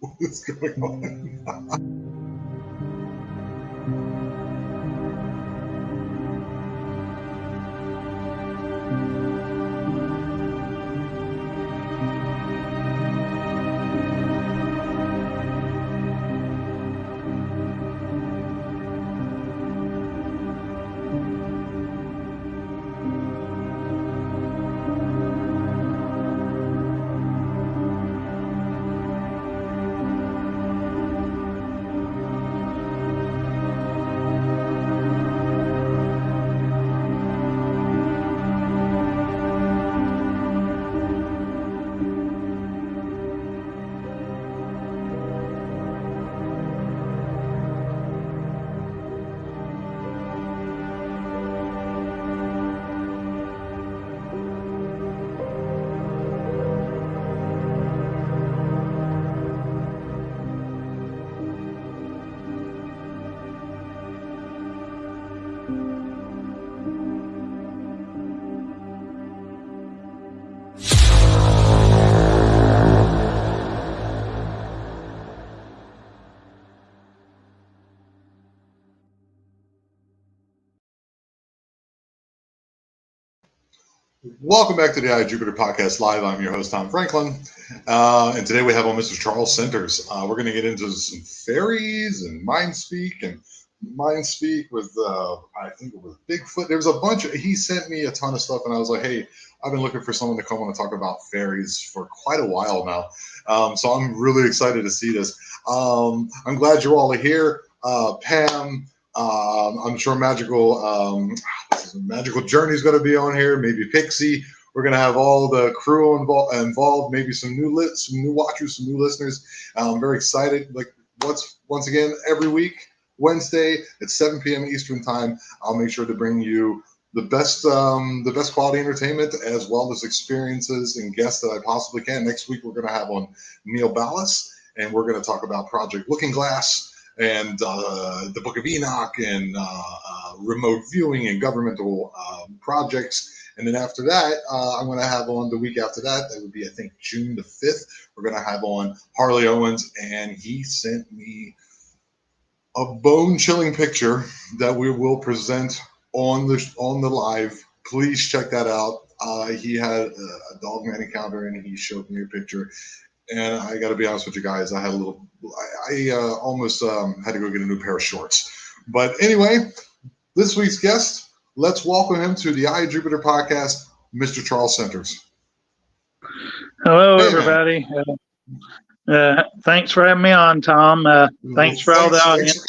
What's going on? Welcome back to the Eye of Jupiter podcast live. I'm your host, Tom Franklin. And today we have on Mr. Charles Centers. We're going to get into some fairies and mind speak with, I think it was Bigfoot. There was a bunch he sent me a ton of stuff and I was like, hey, I've been looking for someone to come on and talk about fairies for quite a while now. So I'm really excited to see this. I'm glad you all are here. Pam, I'm sure Magical Journey is going to be on here. Maybe Pixie. We're going to have all the crew involved. Maybe some new watchers, some new listeners. I'm very excited. Like once again, every week, Wednesday at 7 p.m. Eastern time, I'll make sure to bring you the best quality entertainment as well as experiences and guests that I possibly can. Next week, we're going to have on Neil Ballas, and we're going to talk about Project Looking Glass and the Book of Enoch and remote viewing and governmental projects. And then after that, I'm going to have on the week after that, that would be, I think, June the 5th, we're going to have on Harley Owens, and he sent me a bone-chilling picture that we will present on the live. Please check that out. He had a dogman encounter, and he showed me a picture. And I got to be honest with you guys, I almost had to go get a new pair of shorts. But anyway, this week's guest, let's welcome him to the Eye of Jupiter podcast, Mr. Charles Centers. Hello, everybody. Thanks for having me on, Tom. Thanks for all the audience.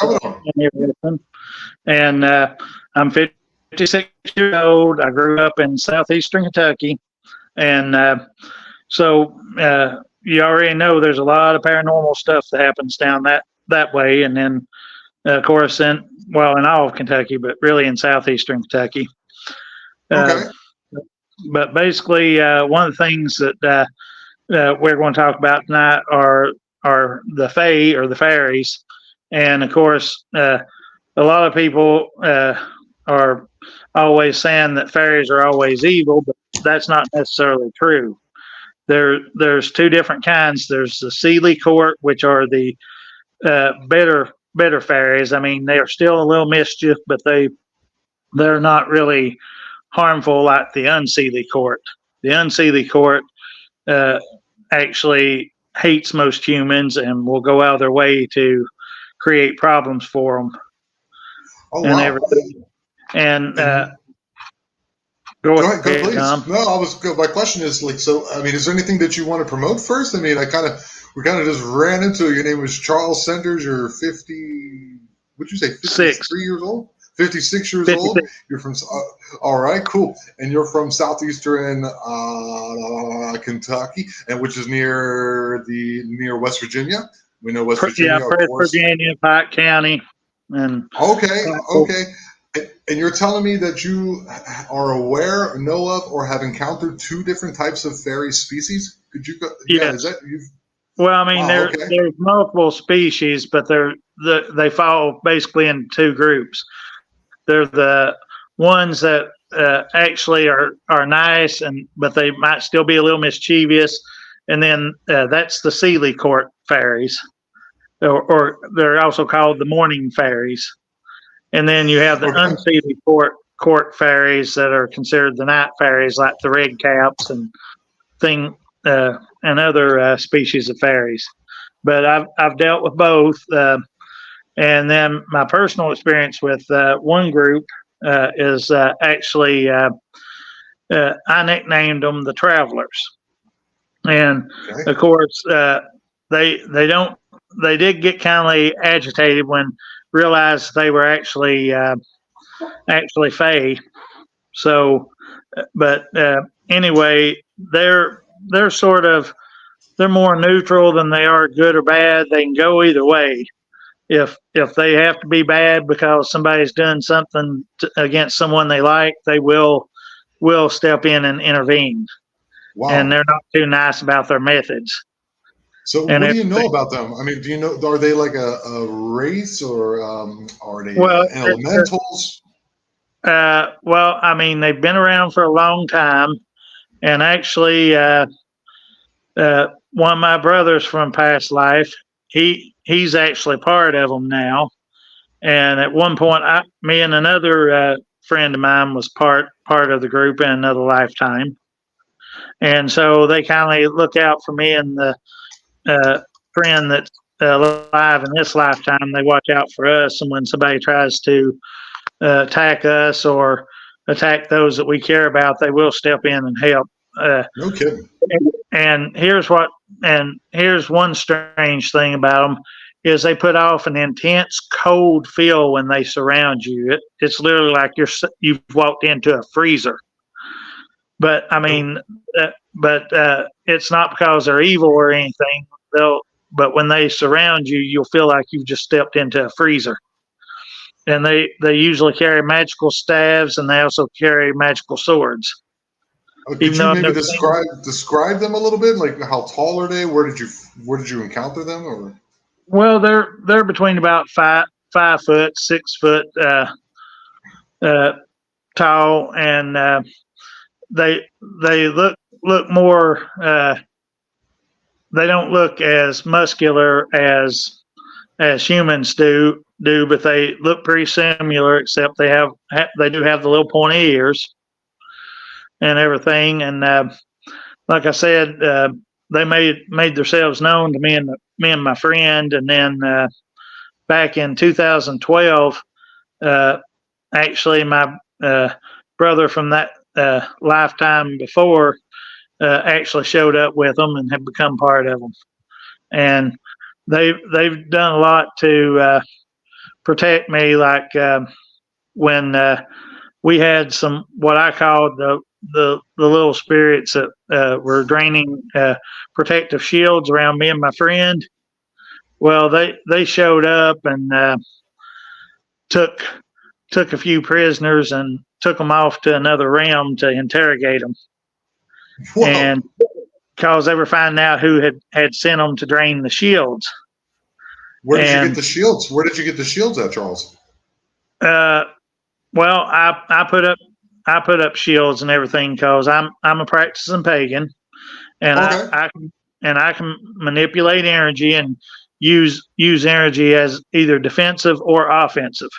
And I'm 56 years old. I grew up in southeastern Kentucky. And so you already know there's a lot of paranormal stuff that happens down that way. And then, of course, in all of Kentucky, but really in southeastern Kentucky. Okay. But basically, one of the things that we're going to talk about tonight are the Fae or the fairies. And, of course, a lot of people are always saying that fairies are always evil, but that's not necessarily true. There's two different kinds. There's the Seelie court, which are the better fairies. I mean, they are still a little mischief, but they're not really harmful like the Unseelie court. The Unseelie court actually hates most humans and will go out of their way to create problems for them. Oh, and wow. Everything. And go ahead, please. Tom. No, my question is is there anything that you want to promote first? I mean, we kind of just ran into it. Your name was Charles Centers. You're 50, what'd you say, 53 years old? 56 years 56. old. You're from, all right, cool. And you're from southeastern Kentucky, and which is near West Virginia. We know West Virginia, of course. Virginia, Pike County. And okay. And you're telling me that you are aware, know of, or have encountered two different types of fairy species? Could you go? Yeah. Is that you've? Well, I mean, there's multiple species, but they fall basically in two groups. They're the ones that actually are nice, but they might still be a little mischievous. and then that's the Sealy Court fairies, or they're also called the morning fairies. And then you have the Okay. unsealy court fairies that are considered the night fairies, like the red caps and other species of fairies. But I've dealt with both, and then my personal experience with one group is actually I nicknamed them the Travelers, and Okay. of course they don't they did get kind of agitated when realized they were actually Fae. So, but anyway, they're sort of they're more neutral than they are good or bad. They can go either way. If they have to be bad because somebody's done something against someone they like, they will step in and intervene. And Wow. they're not too nice about their methods So and what do you know everything. about them? I mean, do you know, are they like a race, or are they Well, elementals? well, I mean, they've been around for a long time, and actually, one of my brothers from past life, he's actually part of them now. And at one point, me and another friend of mine was part of the group in another lifetime, and so they kind of look out for me and the friend that's alive in this lifetime. They watch out for us, and when somebody tries to attack us or attack those that we care about, they will step in and help. No kidding. And here's one strange thing about them is they put off an intense cold feel when they surround you. It's literally like you've walked into a freezer. But I mean, it's not because they're evil or anything. But when they surround you, you'll feel like you've just stepped into a freezer. And they usually carry magical staves, and they also carry magical swords. Could Even you though I've maybe never seen them. describe them a little bit? Like, how tall are they? Where did you encounter them? Or Well, they're between about 5 foot, 6 foot uh, tall, and they they look more. They don't look as muscular as humans do, but they look pretty similar. Except they do have the little pointy ears and everything. And like I said, they made themselves known to me and my friend, and then back in 2012, actually my brother from that lifetime before actually showed up with them and have become part of them, and they've done a lot to protect me. Like when we had some what I called the little spirits that were draining protective shields around me and my friend. Well, they showed up and took took a few prisoners and took them off to another realm to interrogate them, whoa, and because they were finding out who had sent them to drain the shields. where did you get And the shields? Where did you get the shields at, Charles? uh, well, I put up shields and everything because I'm a practicing pagan, and Okay. I can manipulate energy and use energy as either defensive or offensive,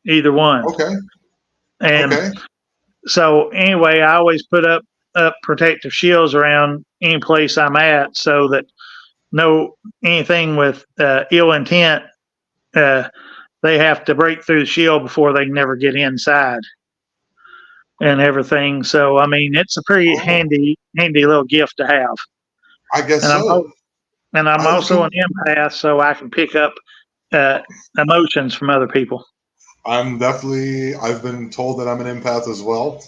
either one. Okay. And Okay. so anyway, I always put up protective shields around any place I'm at, so that no anything with ill intent, they have to break through the shield before they can never get inside and everything. So I mean, it's a pretty Oh, handy little gift to have. I And guess I'm so. and I'm I also an can. empath, so I can pick up uh, emotions from other people. I'm definitely. I've been told that I'm an empath as well.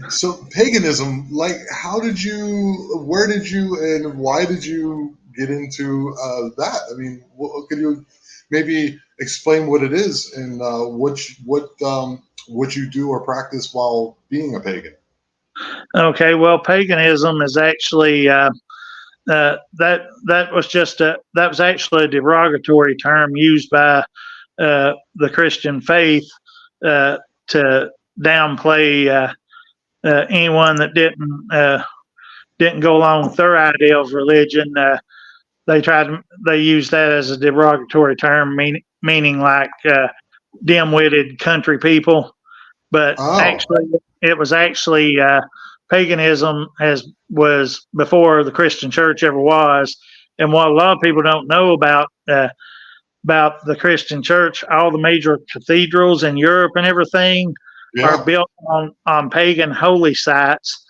So paganism, like, how did you? Where did you? And why did you get into that? I mean, could you maybe explain what it is and what you do or practice while being a pagan? Okay, well, paganism is actually that was actually a derogatory term used by the Christian faith to downplay anyone that didn't didn't go along with their idea of religion. They used that as a derogatory term, meaning like dim-witted country people. But Oh, actually, it was actually paganism was before the Christian church ever was. And what a lot of people don't know about the Christian church, all the major cathedrals in Europe and everything are yeah. built on pagan holy sites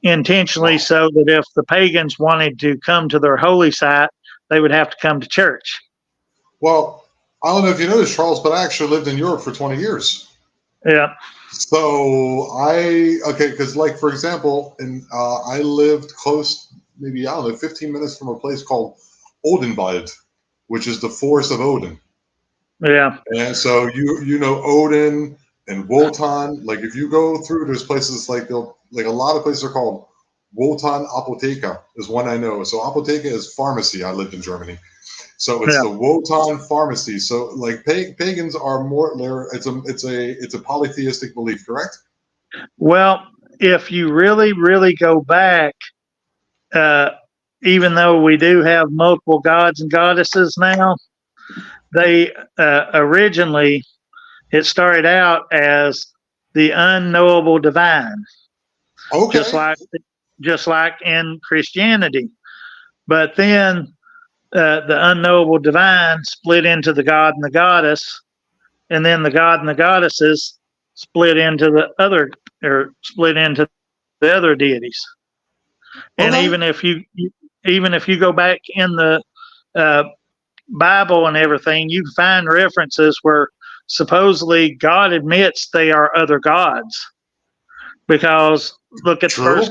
intentionally, Wow. so that if the pagans wanted to come to their holy site, they would have to come to church. Well, I don't know if you know this, Charles, but I actually lived in Europe for 20 years. Yeah, So okay, because like for example, I lived close, maybe I don't know, 15 minutes from a place called Odenwald, which is the forest of Odin. yeah, And so you know Odin and Wotan. Like if you go through, there's places like they'll like a lot of places are called Wotan Apotheka is one I know. So Apotheka is pharmacy. I lived in Germany. So it's yeah. the Wotan pharmacy. So like pagans are more there. It's a polytheistic belief, correct? Well, if you really, really go back, uh, even though we do have multiple gods and goddesses now, they originally it started out as the unknowable divine, just Okay. like just like in Christianity. But then the unknowable divine split into the god and the goddess, and then the god and the goddesses split into the other deities. And Okay. even if you go back in the uh, Bible and everything, you find references where supposedly God admits they are other gods, because look at True.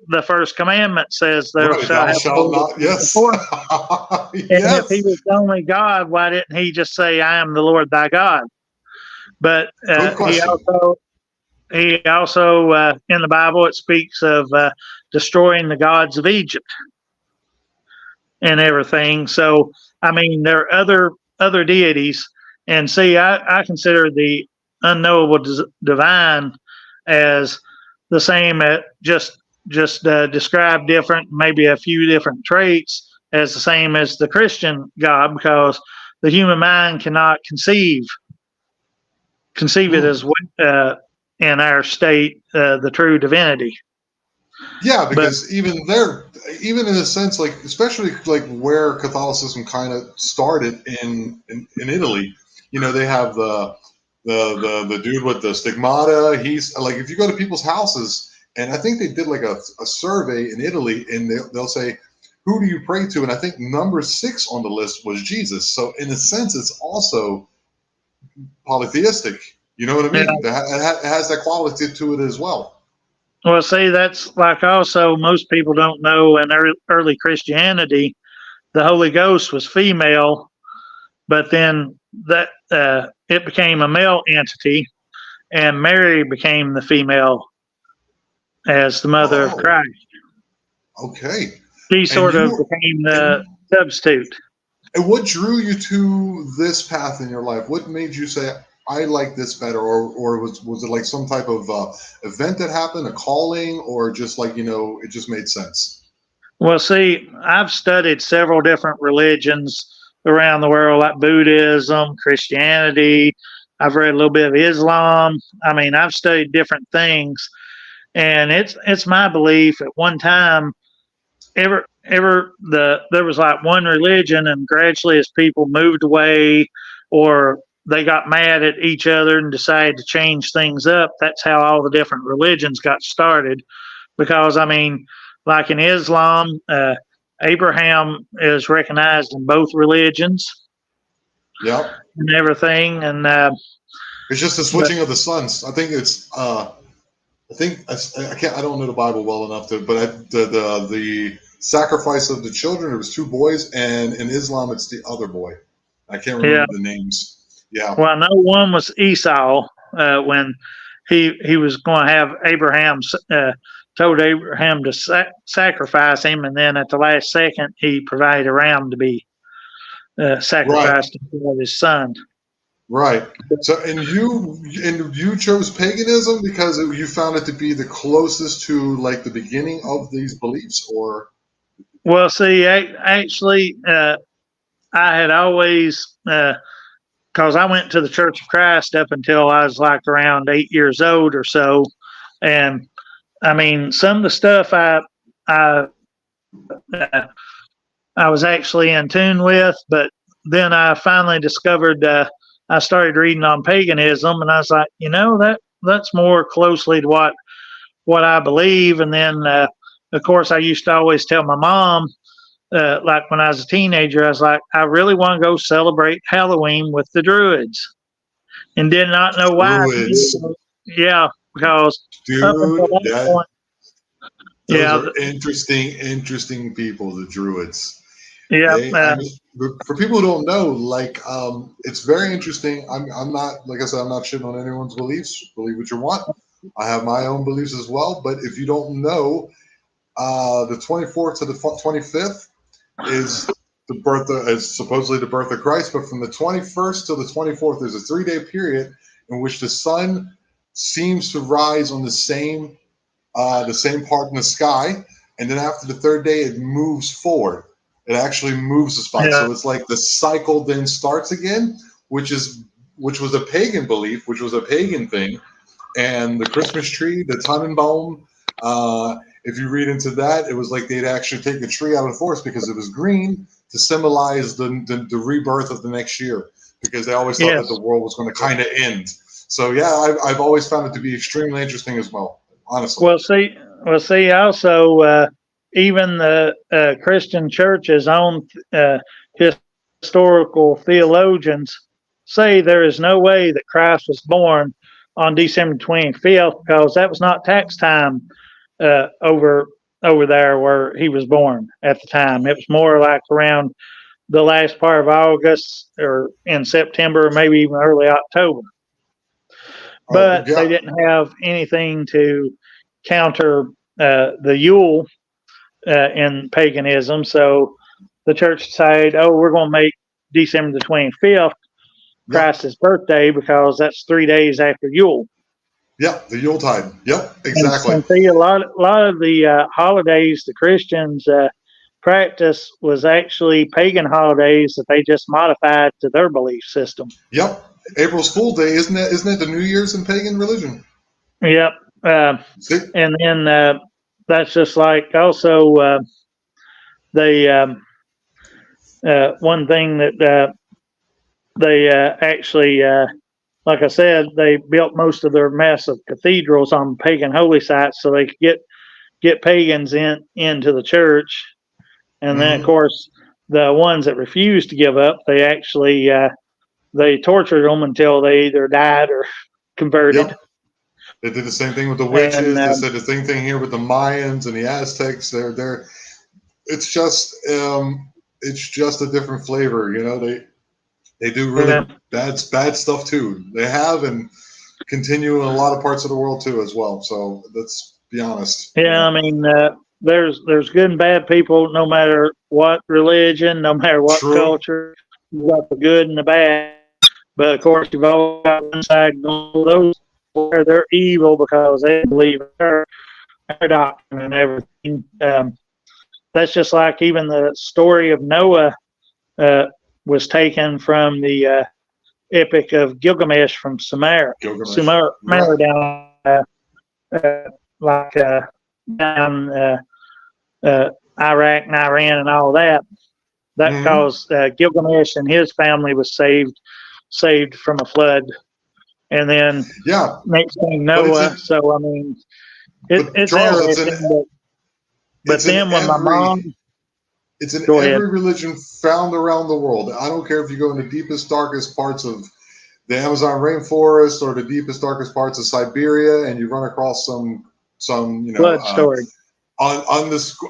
the first commandment says thou Right. shalt Thou have shalt no other not. gods Yes. before me. And if he Yes. was the only God, why didn't he just say, I am the Lord thy God? But Good question. he also in the Bible it speaks of destroying the gods of Egypt and everything. So I mean, there are other deities, and see, I consider the unknowable divine as the same, just describe different, maybe a few different traits as the same as the Christian God, because the human mind cannot conceive it Hmm. as in our state the true divinity. Yeah, But because even there, even in a sense, like especially like where Catholicism kind of started in Italy, you know, they have the dude with the stigmata. He's like, if you go to people's houses, and I think they did like a survey in Italy, and they'll say, who do you pray to? And I think number 6 on the list was Jesus. So in a sense, it's also polytheistic. You know what I yeah, mean? It has that quality to it as well. well, see, that's like also most people don't know in early Christianity, the Holy Ghost was female, but then that it became a male entity, and Mary became the female as the mother of Oh, Christ. okay. She And sort of you became the and substitute. and what drew you to this path in your life? What made you say, I like this better? Or was it like some type of event that happened, a calling, or just like, it just made sense? Well, see, I've studied several different religions around the world, like Buddhism, Christianity. I've read a little bit of Islam. I mean, I've studied different things, and it's my belief at one time there was like one religion, and gradually as people moved away or they got mad at each other and decided to change things up, that's how all the different religions got started. Because I mean, like in Islam, Abraham is recognized in both religions Yep. and everything, and It's just the but switching of the sons. I think I can't. I don't know the Bible well enough to, but the sacrifice of the children. It was 2 boys, and in Islam, it's the other boy. I can't yeah. remember the names. Yeah. Well, I know one was Esau when he was going to have Abraham told Abraham to sacrifice him, and then at the last second he provided a ram to be Right. sacrificed for his son. Right. So, and you chose paganism because you found it to be the closest to like the beginning of these beliefs, or Well, see, actually, I had always, because I went to the Church of Christ up until I was like around 8 years old or so, and I mean, some of the stuff I uh, I was actually in tune with, but then I finally discovered I started reading on paganism, and I was like, that's more closely to what I believe. And then, of course, I used to always tell my mom, like when I was a teenager, I was like, I really want to go celebrate Halloween with the Druids, and did not know why. druids? Yeah, because up until Dude, that point, those yeah, are interesting people, the druids. yeah, I mean, for people who don't know, like, it's very interesting. I'm not, like I said, I'm not shitting on anyone's beliefs. Believe what you want. I have my own beliefs as well. But if you don't know, the 24th to the 25th is is supposedly the birth of Christ. But from the 21st to the 24th, there's a 3-day period in which the sun seems to rise on the same part in the sky, and then after the third day, it moves forward. It actually moves the spot, yeah, so it's like the cycle then starts again, which was a pagan belief, which was a pagan thing, and the Christmas tree, the Tannenbaum. If you read into that, it was like they'd actually take a tree out of the forest because it was green to symbolize the rebirth of the next year, because they always thought that the yes. world was going to kind of end. So yeah, I've always found it to be extremely interesting as well, honestly. Well, see. Also, even the Christian Church's own historical theologians say there is no way that Christ was born on December 25th, because that was not tax time over there where he was born at the time. It was more like around the last part of August or in September, or maybe even early October. Oh But they yeah, didn't have anything to counter the Yule in paganism. So the church decided, oh, we're going to make December the 25th yep, Christ's birthday, because that's 3 days after Yule. yep. The Yuletide. Yep, exactly. And see, a lot of the holidays the Christians practice was actually pagan holidays that they just modified to their belief system. Yep. April's Fool Day, isn't it? Isn't it the New Year's in pagan religion? Yep. Uh, See? and then that's just like also they one thing that they actually, like I said, they built most of their massive cathedrals on pagan holy sites so they could get pagans into the church. And then, of Hmm. course, the ones that refused to give up, they actually they tortured them until they either died or converted. Yep. They did the same thing with the And witches. They said the same thing here with the Mayans and the Aztecs. They're it's just a different flavor. You know, they do really uh, bad stuff too. They have and continue in a lot of parts of the world too as well. So let's be honest. You yeah, I know, mean, there's good and bad people, no matter what religion, no matter what true. culture. You got the good and the bad, but of course, you've always got one side going, those where they're evil because they believe in their doctrine and everything. That's just like even the story of Noah uh, was taken from the Epic of Gilgamesh from Sumer, Gilgamesh. Sumer, Right. down uh, like down Iraq and Iran and all that. That Hmm. caused Gilgamesh and his family was saved from a flood, and then Yeah, next thing but it's Noah. in So I mean, but it's Charles, interesting. But it's in then when my every mom, it's in go ahead. every religion found around the world. I don't care if you go in the deepest, darkest parts of the Amazon rainforest or the deepest, darkest parts of Siberia, and you run across some Flood story.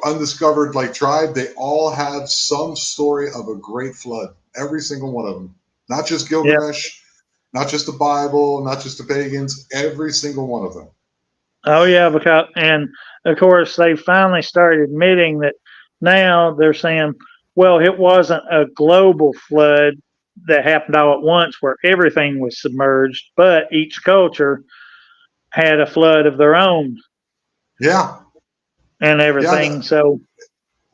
undiscovered like tribe. They all have some story of a great flood. Every single one of them. Not just Yeah. Gilgamesh, not just the Bible, not just the pagans. Every single one of them. Oh yeah, because and of course they finally started admitting that now they're saying, well, it wasn't a global flood that happened all at once, where everything was submerged, but each culture had a flood of their own Yeah, and yeah. everything. So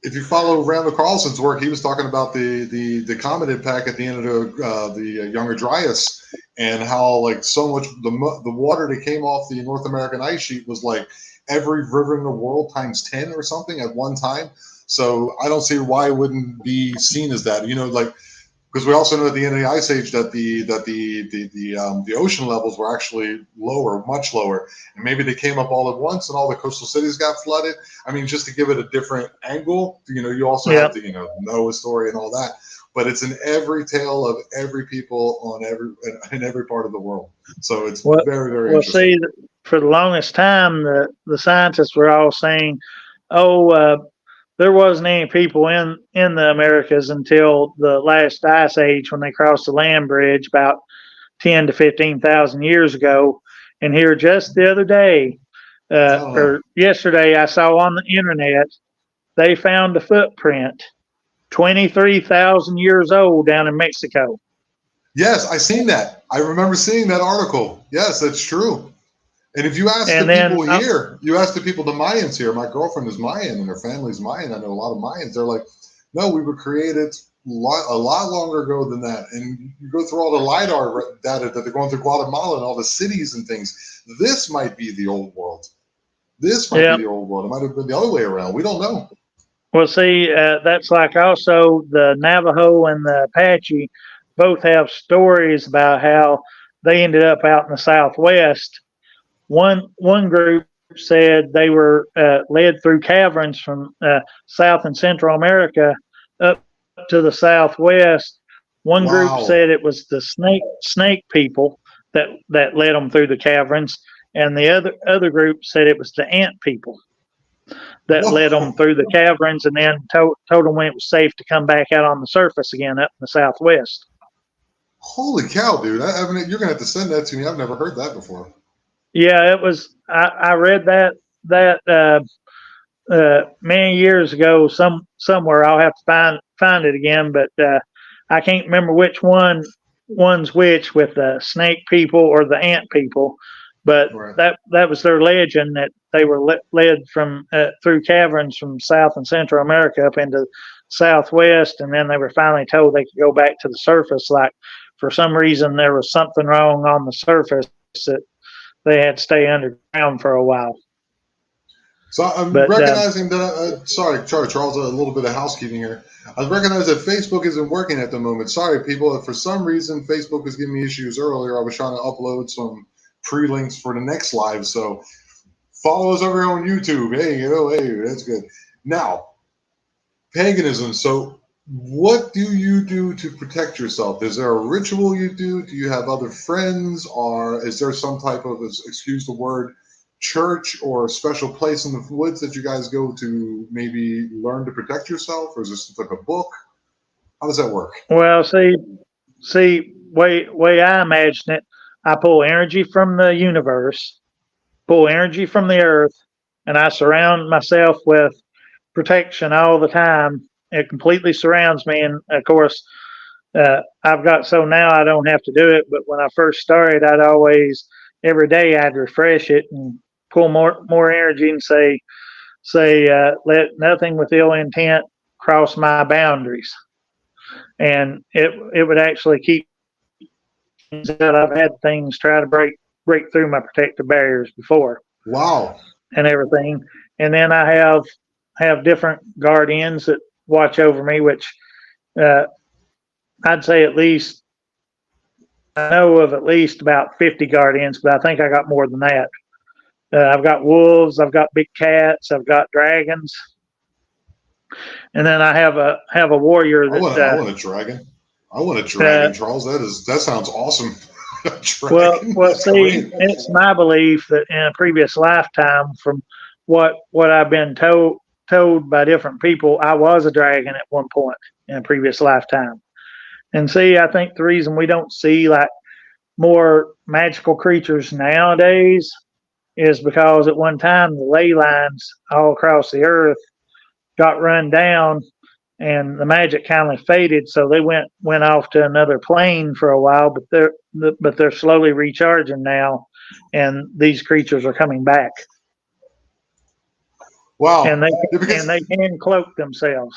If you follow Randall Carlson's work, he was talking about the comet impact at the end of the Younger Dryas, and how like so much the water that came off the North American ice sheet was like every river in the world times 10 or something at one time. So I don't see why it wouldn't be seen as that. You know, like because we also know at the end of the ice age that the ocean levels were actually lower, much lower, and maybe they came up all at once, and all the coastal cities got flooded. I mean, just to give it a different angle, you know, you also yeah, have the Noah story and all that, but it's in every tale of every people on in every part of the world. So it's well, very very well, interesting. see, for the longest time, the scientists were all saying, "Oh, there wasn't any people in the Americas until the last ice age when they crossed the land bridge about 10 to 15,000 years ago." And here just the other day, I don't know. or yesterday, I saw on the internet they found a footprint 23,000 years old down in Mexico. Yes, I seen that. I remember seeing that article. Yes, that's true. And if you ask the And then, people here, you ask the people, the Mayans here, my girlfriend is Mayan and her family's Mayan. I know a lot of Mayans. They're like, no, we were created a lot longer ago than that. And you go through all the LIDAR data that they're going through Guatemala and all the cities and things. This might be the old world. This might be yeah, the old world. It might have been the other way around. We don't know. well, see, that's like also the Navajo and the Apache both have stories about how they ended up out in the Southwest. One group said they were led through caverns from South and Central America up to the Southwest. One group Wow. said it was the snake people that led them through the caverns, and the other group said it was the ant people that led them Whoa. through the caverns, and then told them when it was safe to come back out on the surface again up in the Southwest. Holy cow, dude. I mean, you're going to have to send that to me. I've never heard that before. Yeah, it was. I read that many years ago somewhere. I'll have to find it again, but I can't remember which one's which with the snake people or the ant people. But Right. that was their legend, that they were led from through caverns from South and Central America up into Southwest, and then they were finally told they could go back to the surface. Like for some reason there was something wrong on the surface that they had to stay underground for a while. So I'm But recognizing that. Sorry, Charles. A little bit of housekeeping here. I recognize that Facebook isn't working at the moment. Sorry, people. If for some reason Facebook was giving me issues earlier, I was trying to upload some pre-links for the next live. So follow us over here on YouTube. Hey, hey, that's good. Now, paganism. So, what do you do to protect yourself? Is there a ritual you do? Do you have other friends, or is there some type of, excuse the word, church or a special place in the woods that you guys go to maybe learn to protect yourself, or is this like a book? How does that work? well, see, way I imagine it, I pull energy from the universe, pull energy from the earth, and I surround myself with protection all the time. It completely surrounds me, and of course, I've got so now I don't have to do it. But when I first started, I'd always every day I'd refresh it and pull more energy and say let nothing with ill intent cross my boundaries, and it would actually keep things out. I've had things try to break through my protective barriers before Wow. and everything. And then I have different guardians that watch over me, which uh, I'd say at least I know of at least about 50 guardians, but I think I got more than that. I've got wolves, I've got big cats, I've got dragons, and then I have a warrior I that want a dragon. I want a uh, dragon, Charles. That sounds awesome. A dragon. well, That's see, great. it's my belief that in a previous lifetime, from what I've been told by different people, I was a dragon at one point in a previous lifetime. And see, I think the reason we don't see like more magical creatures nowadays is because at one time the ley lines all across the earth got run down, and the magic kind of faded. So they went off to another plane for a while, but they're slowly recharging now, and these creatures are coming back. Wow. And they Yeah, because and they can cloak themselves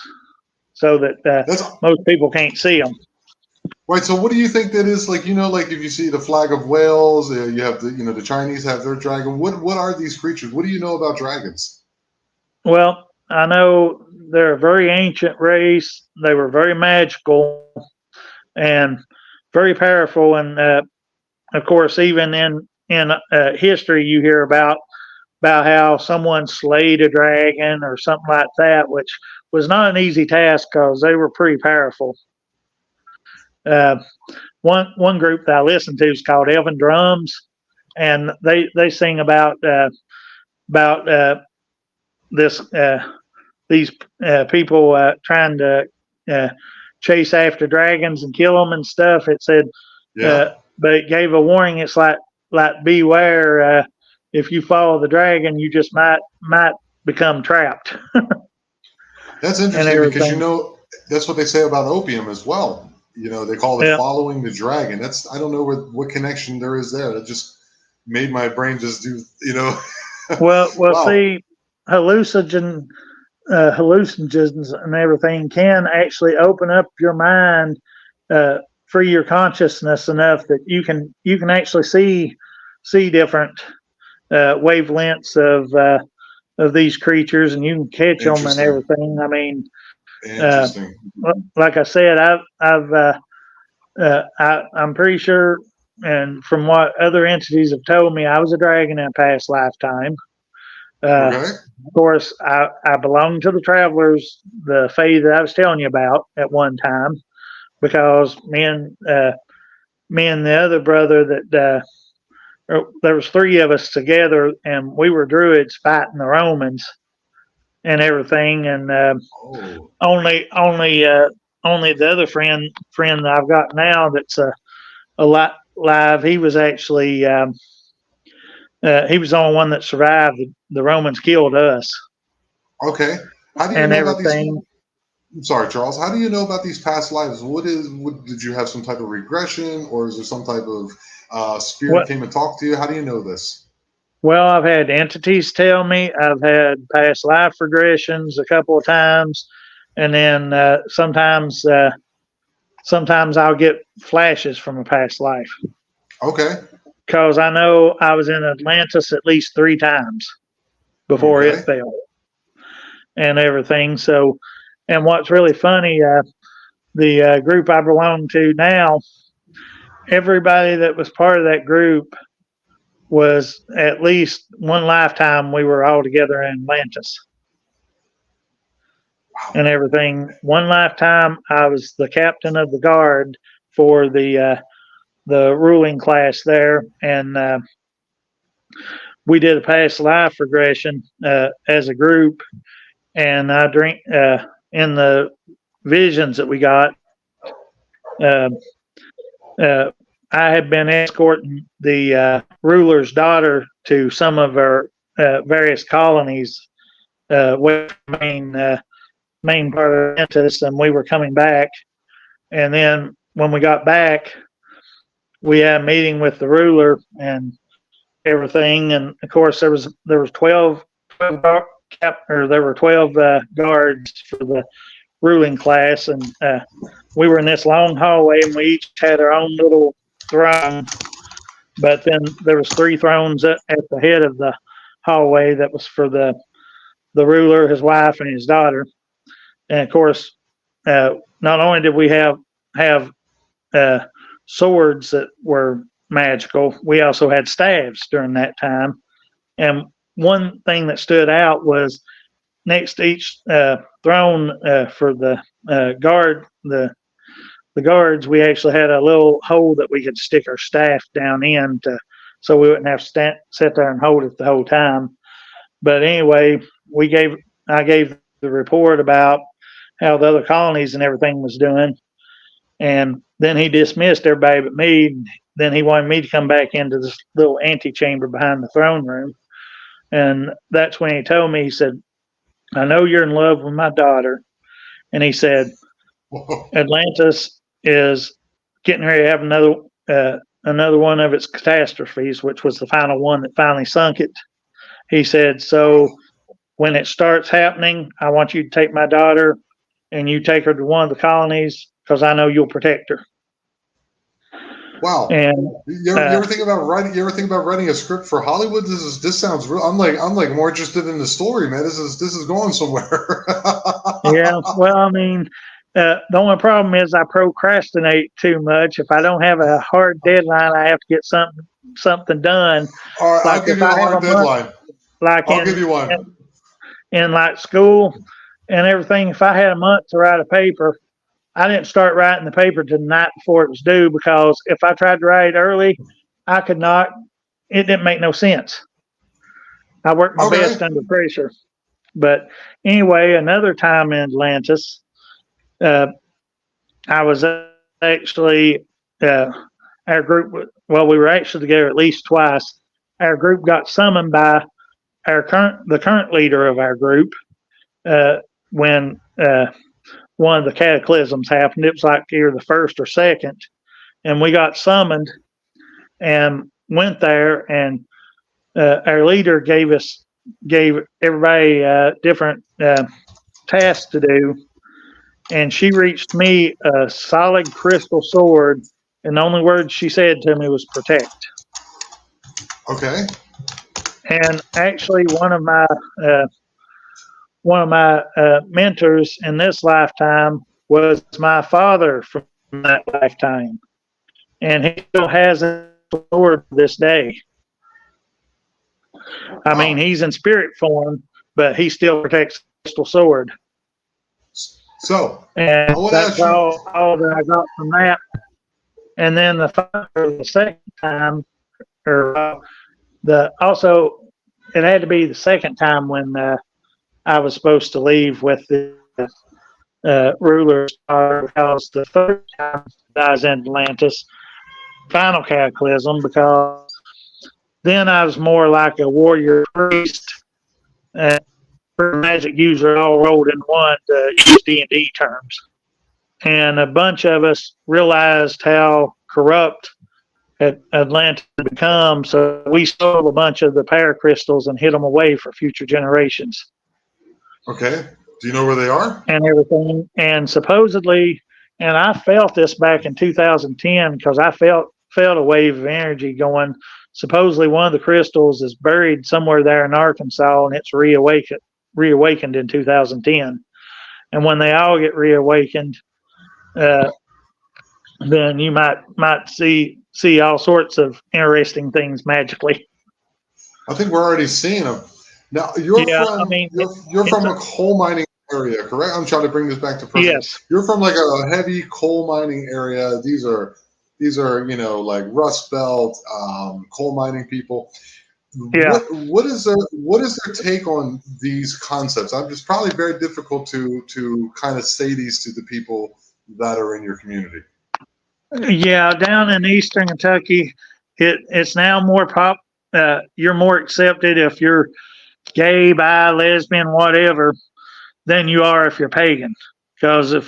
so that that's most people can't see them. right. So what do you think that is like? Like if you see the flag of Wales, you have the Chinese have their dragon. What are these creatures? What do you know about dragons? Well, I know they're a very ancient race. They were very magical and very powerful, and of course, even in history, you hear about how someone slayed a dragon or something like that, which was not an easy task because they were pretty powerful. Uh, one group that I listen to is called Elven Drums, and they sing about this these people trying to uh, chase after dragons and kill them and stuff. It said, Yeah, but it gave a warning. It's like beware. If you follow the dragon, you just might become trapped that's and interesting because everything. that's what they say about opium as well. They call it Yeah. following the dragon. That's I don't know what connection there is there. That just made my brain just do. Well, Wow. see, hallucinogen hallucinogens and everything can actually open up your mind, free your consciousness enough that you can actually see different wavelengths of these creatures, and you can catch them and Interesting. everything. I mean, uh, Interesting. like I said, I'm pretty sure, and from what other entities have told me, I was a dragon in a past lifetime. Okay. Of course, I belonged to the Travelers, the fae that I was telling you about at one time, because me and the other brother there was three of us together, and we were druids fighting the Romans and everything, and Oh. only the other friend that I've got now that's a lot live. He was actually he was the only one that survived. The Romans killed us Okay. How do you and know about these? everything. I'm sorry, Charles. How do you know about these past lives? What did you have some type of regression, or is there some type of spirit What came and talked to you? How do you know this? Well, I've had entities tell me. I've had past life regressions a couple of times, and then sometimes I'll get flashes from a past life Okay. because I know I was in Atlantis at least 3 times before it Okay. fell and everything. So, and what's really funny, the group I belong to now, everybody that was part of that group was at least one lifetime we were all together in Atlantis Wow. and everything. One lifetime, I was the captain of the guard for the ruling class there, and we did a past life regression as a group. And I drink in the visions that we got. Uh, uh, I had been escorting the ruler's daughter to some of our various colonies, main part of Atlantis, and we were coming back. And then when we got back, we had a meeting with the ruler and everything. And of course, there was 12 or there were 12 guards for the ruling class, and we were in this long hallway, and we each had our own little throne. But then there was 3 thrones at the head of the hallway that was for the ruler, his wife, and his daughter. And of course, not only did we have uh, swords that were magical, we also had staves during that time. And one thing that stood out was next to each throne for the guards, we actually had a little hole that we could stick our staff down in so we wouldn't have to sit there and hold it the whole time. But anyway, I gave the report about how the other colonies and everything was doing. And then he dismissed everybody but me. Then he wanted me to come back into this little antechamber behind the throne room. And that's when he told me, he said, I know you're in love with my daughter, and he said Atlantis is getting ready to have another one of its catastrophes, which was the final one that finally sunk it. He said, so when it starts happening, I want you to take my daughter and you take her to one of the colonies because I know you'll protect her. Wow. And you ever think about writing? You ever think about writing a script for Hollywood? This sounds real. I'm like more interested in the story, man. This is going somewhere. Yeah. Well, I mean, the only problem is I procrastinate too much. If I don't have a hard deadline, I have to get something done. All right, Like I'll give if you a I have hard a month, deadline. like I'll give you one. in like school and everything, if I had a month to write a paper, I didn't start writing the paper till the night before it was due, because if I tried to write it early, I could not. It didn't make no sense. I worked my best under pressure. But anyway, another time in Atlantis, I was actually our group. Well, we were actually together at least twice. Our group got summoned by the current leader of our group when one of the cataclysms happened. It was like either the first or second, and we got summoned and went there. And our leader gave everybody different tasks to do, and she reached me a solid crystal sword, and the only word she said to me was protect. Okay. And actually, one of my mentors in this lifetime was my father from that lifetime, and he still has a sword to this day. I mean, he's in spirit form, but he still protects the crystal sword. So, and that's all that I got from that. And then the second time, or it had to be the second time when I was supposed to leave with the rulers, because the third time I was in Atlantis, final cataclysm, because then I was more like a warrior priest, magic user, all rolled in one, to use D&D terms. And a bunch of us realized how corrupt Atlantis had become, so we stole a bunch of the paracrystals and hid them away for future generations. Okay. Do you know where they are? And everything. And supposedly, and I felt this back in 2010, because I felt a wave of energy going. Supposedly one of the crystals is buried somewhere there in Arkansas, and it's reawakened in 2010. And when they all get reawakened, then you might see all sorts of interesting things magically. I think we're already seeing them. Now you're from a coal mining area, correct? I'm trying to bring this back to present. Yes. You're from like a heavy coal mining area. These are like Rust Belt coal mining people. Yeah. What is their take on these concepts? It's probably very difficult to kind of say these to the people that are in your community. Yeah, down in Eastern Kentucky, it's now more you're more accepted if you're gay, bi, lesbian, whatever, than you are if you're pagan. Because if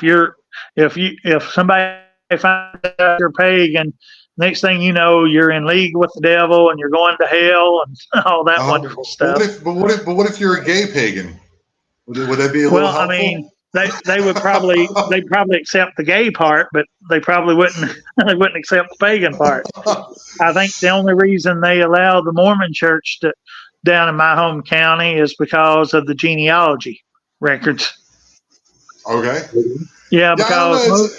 somebody finds out you're pagan, next thing you know, you're in league with the devil and you're going to hell and all that wonderful stuff. But what if you're a gay pagan? Would that be a little helpful? I mean, they would probably accept the gay part, but they probably wouldn't accept the pagan part. I think the only reason they allow the Mormon church down in my home county is because of the genealogy records. Okay. Yeah, because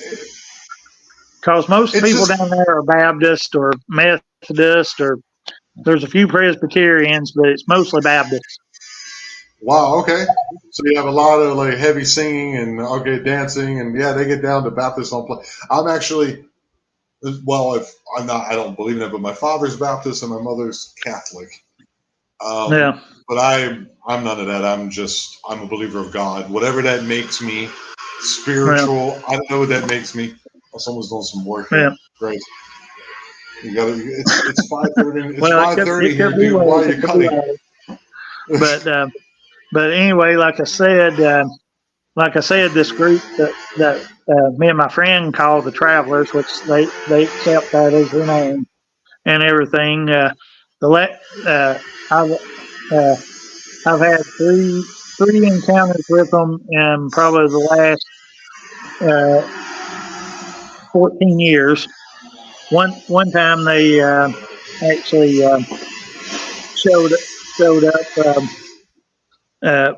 most people down there are Baptist or Methodist, or there's a few Presbyterians, but it's mostly Baptist. Wow. Okay. So you have a lot of like heavy singing and dancing, and yeah, they get down to Baptist on play. I'm actually, well, if I'm not, I don't believe in it, but my father's Baptist and my mother's Catholic. Yeah. But I'm none of that. I'm a believer of God. Whatever that makes me, spiritual. Yeah. I don't know what that makes me. Oh, someone's doing some work here. Yeah. Great. You got it's 5:30. It's 5:30 here, dude. Why are you cutting? But anyway, like I said, like I said, this group that me and my friend call the Travelers, which they accept that as their name and everything. The let I've uh, I've had three encounters with them in probably the last uh, 14 years. One time they actually showed showed up uh,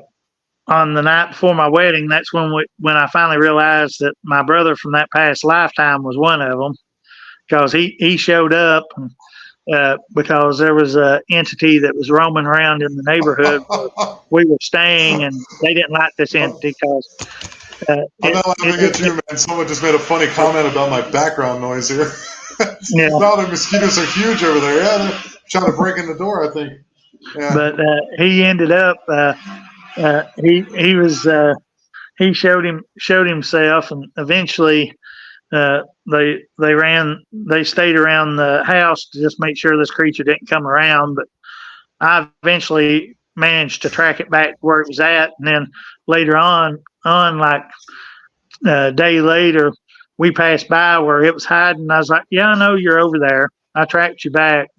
on the night before my wedding. That's when I finally realized that my brother from that past lifetime was one of them, because he showed up because there was a entity that was roaming around in the neighborhood where we were staying, and they didn't like this entity because I'm not laughing at you, man. Someone just made a funny comment about my background noise here. Yeah. No, the mosquitoes are huge over there. Yeah, they're trying to break in the door, I think. Yeah. But he ended up he was he showed himself, and eventually they stayed around the house to just make sure this creature didn't come around. But I eventually managed to track it back where it was at, and then later on like a day later, we passed by where it was hiding. I was like, "Yeah, I know you're over there. I tracked you back.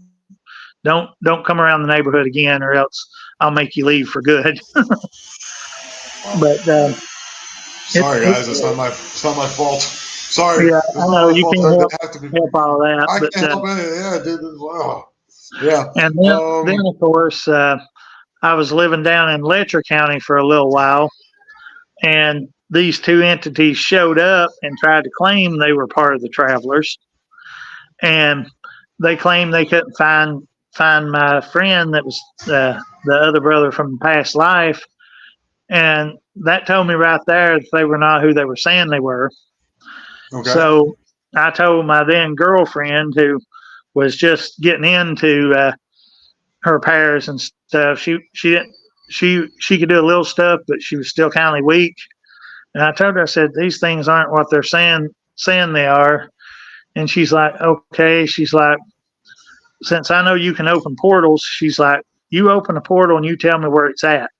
Don't come around the neighborhood again, or else I'll make you leave for good." But sorry, guys, it's not my fault. Sorry, yeah, it's I not know my you fault. can't I have to be. help all that. I But can't help it. Yeah, dude. Wow. Yeah. and then of course I was living down in Letcher County for a little while, and these two entities showed up and tried to claim they were part of the Travelers, and they claimed they couldn't find my friend that was the other brother from past life, and that told me right there that they were not who they were saying they were. Okay. So I told my then girlfriend, who was just getting into her powers and stuff. She didn't she could do a little stuff, but she was still kind of weak. And I told her, I said, these things aren't what they're saying they are. And she's like, okay. She's like, since I know you can open portals, she's like, you open a portal and you tell me where it's at.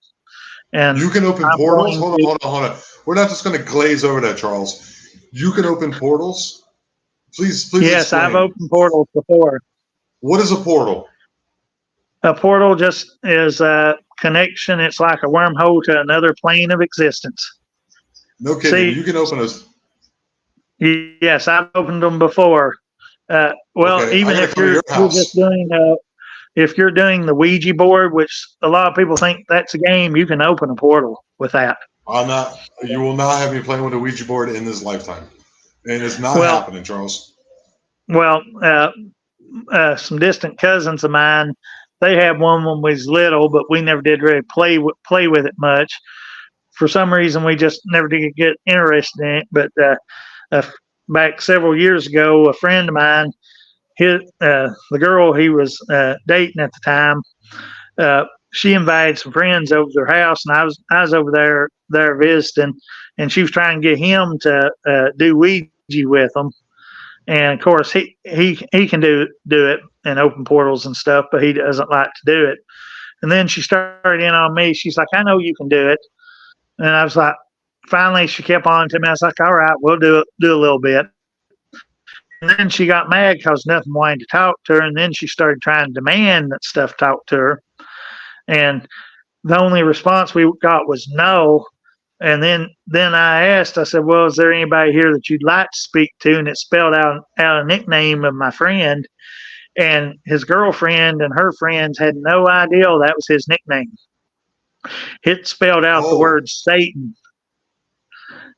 And you can open I'm portals. going Hold on. We're not just going to glaze over that, Charles. You can open portals. Please yes, explain. I've opened portals before. What is a portal? A portal just is a connection. It's like a wormhole to another plane of existence. No kidding. See, you can open those. Yes, I've opened them before. Well, okay, even if you're just doing if you're doing the Ouija board, which a lot of people think that's a game, you can open a portal with that. You will not have me playing with a Ouija board in this lifetime, and it's not happening, Charles. Well, some distant cousins of mine, they had one when we was little, but we never did really play with it much. For some reason, we just never did get interested in it. But back several years ago, a friend of mine, the girl he was dating at the time, she invited some friends over to their house, and I was over there visiting, and she was trying to get him to do Ouija with them. And of course, he can do it and open portals and stuff, but he doesn't like to do it. And then she started in on me. She's like, I know you can do it. And I was like, finally, she kept on to me. I was like, all right, we'll do a little bit. And then she got mad because nothing wanted to talk to her. And then she started trying to demand that stuff talk to her. And the only response we got was no. And then I asked, I said, well, is there anybody here that you'd like to speak to? And it spelled out a nickname of my friend. And his girlfriend and her friends had no idea that was his nickname. It spelled out the word Satan.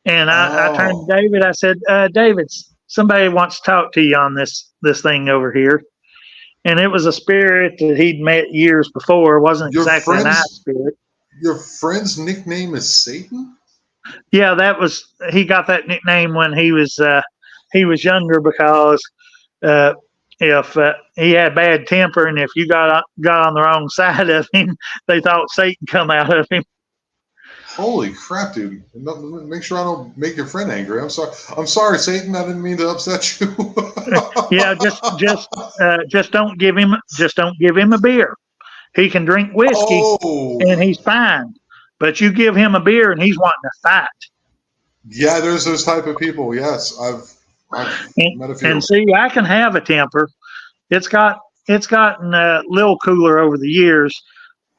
And I turned to David. I said, David, somebody wants to talk to you on this thing over here. And it was a spirit that he'd met years before. It wasn't exactly a nice spirit. Your friend's nickname is Satan? Yeah, he got that nickname when he was younger because if he had bad temper, and if you got on the wrong side of him, they thought Satan come out of him. Holy crap, dude! Make sure I don't make your friend angry. I'm sorry, Satan. I didn't mean to upset you. Yeah, just don't give him a beer. He can drink whiskey, and he's fine. but you give him a beer and he's wanting to fight. Yeah, there's those type of people. Yes, I've met a And few. see, I can have a temper. It's gotten a little cooler over the years,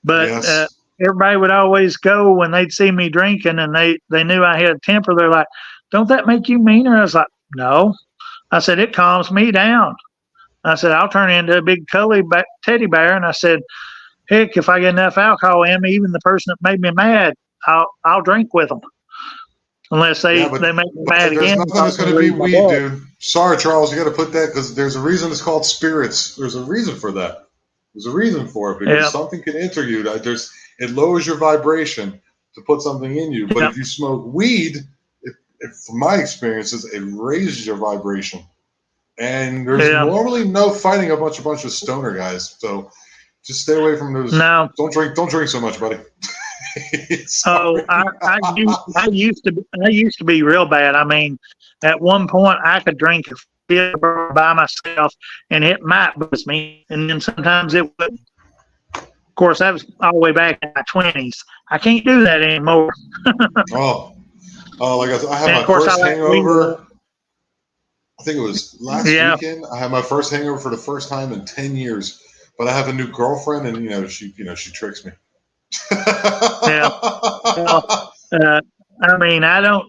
but Yes. everybody would always go when they'd see me drinking and they knew I had a temper. They're like, "Don't that make you meaner?" I was like, "No." I said, "It calms me down." I said, "I'll turn into a big cuddly teddy bear." And I said, "Heck, if I get enough alcohol in me, even the person that made me mad, I'll drink with them, unless Yeah, they make me but mad there's again nothing because that's they going to be leave my weed, blood." dude. Sorry, Charles, you got to put that because there's a reason it's called spirits. There's a reason for that. There's a reason for it because Yeah, something can enter you. It lowers your vibration to put something in you. But yeah, if you smoke weed, from my experiences, it raises your vibration. And there's yeah. normally no fighting a bunch of stoner guys. So just stay away from those. No. Don't drink so much, buddy. Oh, Sorry. I used to be real bad. I mean, at one point I could drink a fifth by myself, and it might buzz me, and then sometimes it would. Of course, that was all the way back in my 20s. I can't do that anymore. Oh, like I had And my of course, I first like weed a lot. hangover. I think it was last Yeah. weekend. I had my first hangover for the first time in 10 years. But I have a new girlfriend, and she tricks me. Yeah. Well, I mean, I don't.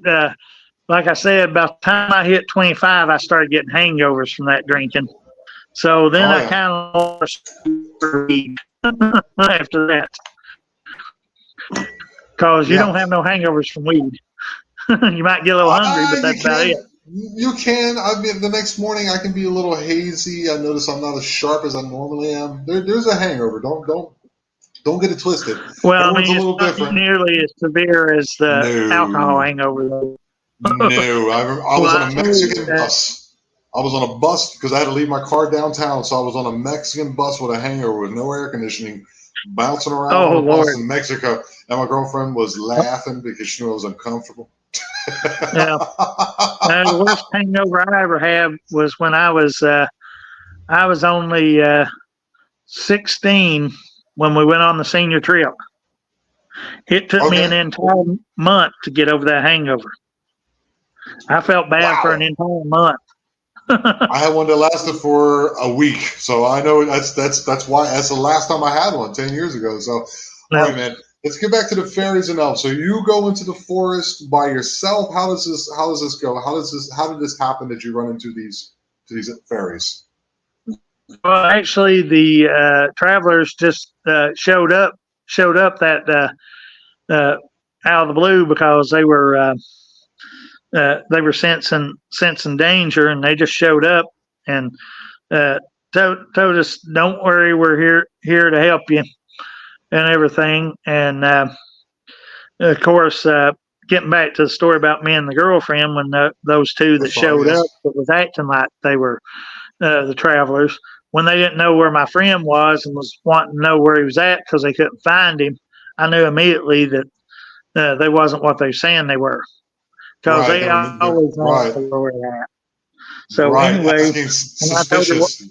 Like I said, about the time I hit 25, I started getting hangovers from that drinking. So then Oh I yeah, kind of lost weed after that, because you yeah. don't have no hangovers from weed. You might get a little hungry, but You that's about it. can. You can. I mean, the next morning I can be a little hazy. I notice I'm not as sharp as I normally am. There's a hangover. Don't get it twisted. Well, I Everyone's a mean, it's little not different. nearly as severe as the alcohol No, hangover, though. no. I was Well, on I a told you Mexican that. bus. I was on a bus because I had to leave my car downtown. So I was on a Mexican bus with a hangover with no air conditioning, bouncing around on Oh a bus Lord. in Mexico. And my girlfriend was laughing because she knew I was uncomfortable. Yeah. The worst hangover I ever had was when I was only 16 when we went on the senior trip. It took me an Okay. entire month to get over that hangover. I felt bad for an Wow. entire month. I had one that lasted for a week, so I know that's why that's the last time I had one 10 years ago. So, all Now, right, man, let's get back to the fairies and elves. So you go into the forest by yourself. How does this go? How did this happen that you run into these fairies? well, actually, the travelers just showed up that uh, out of the blue, because they were sensing danger, and they just showed up and uh, told us, "Don't worry, we're here to help you," and everything. And of course, getting back to the story about me and the girlfriend, when those two The that far showed up yes. that was acting like they were the travelers, when they didn't know where my friend was and was wanting to know where he was at because they couldn't find him, I knew immediately that they wasn't what they were saying they were, because Right. they They're always right. ask where they're at. So Right. anyway, Asking when I told her suspicious.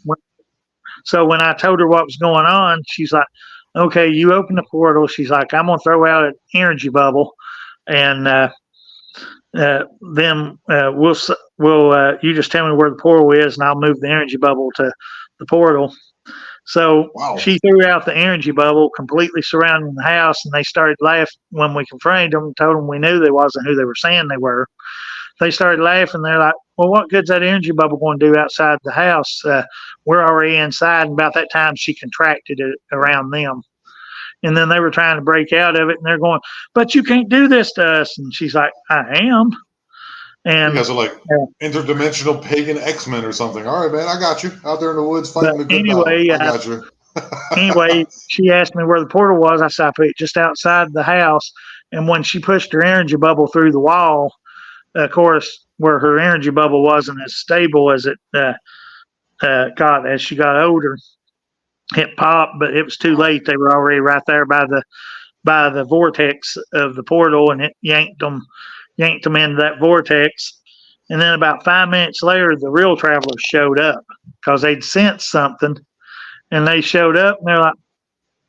when I told her what was going on, she's like, "Okay, you open the portal." She's like, "I'm gonna throw out an energy bubble, and then we'll you just tell me where the portal is, and I'll move the energy bubble to the portal." So Wow. she threw out the energy bubble, completely surrounding the house, and they started laughing when we confronted them and told them we knew they wasn't who they were saying they were. They started laughing. They're like, "Well, what good's that energy bubble going to do outside the house? We're already inside." And about that time, she contracted it around them. And then they were trying to break out of it, and they're going, "But you can't do this to us." And she's like, "I am." You And guys are like interdimensional pagan X-Men or something. All right, man, I got you. Out there in the woods but fighting the good battle. anyway, I got you. she asked me where the portal was. I said, "I put it just outside the house." And when she pushed her energy bubble through the wall, of course, where her energy bubble wasn't as stable as it got as she got older, it popped, but it was too Wow. late. They were already right there by the vortex of the portal, and it yanked them into that vortex. And then about 5 minutes later, the real travelers showed up because they'd sensed something, and they showed up, and they're like,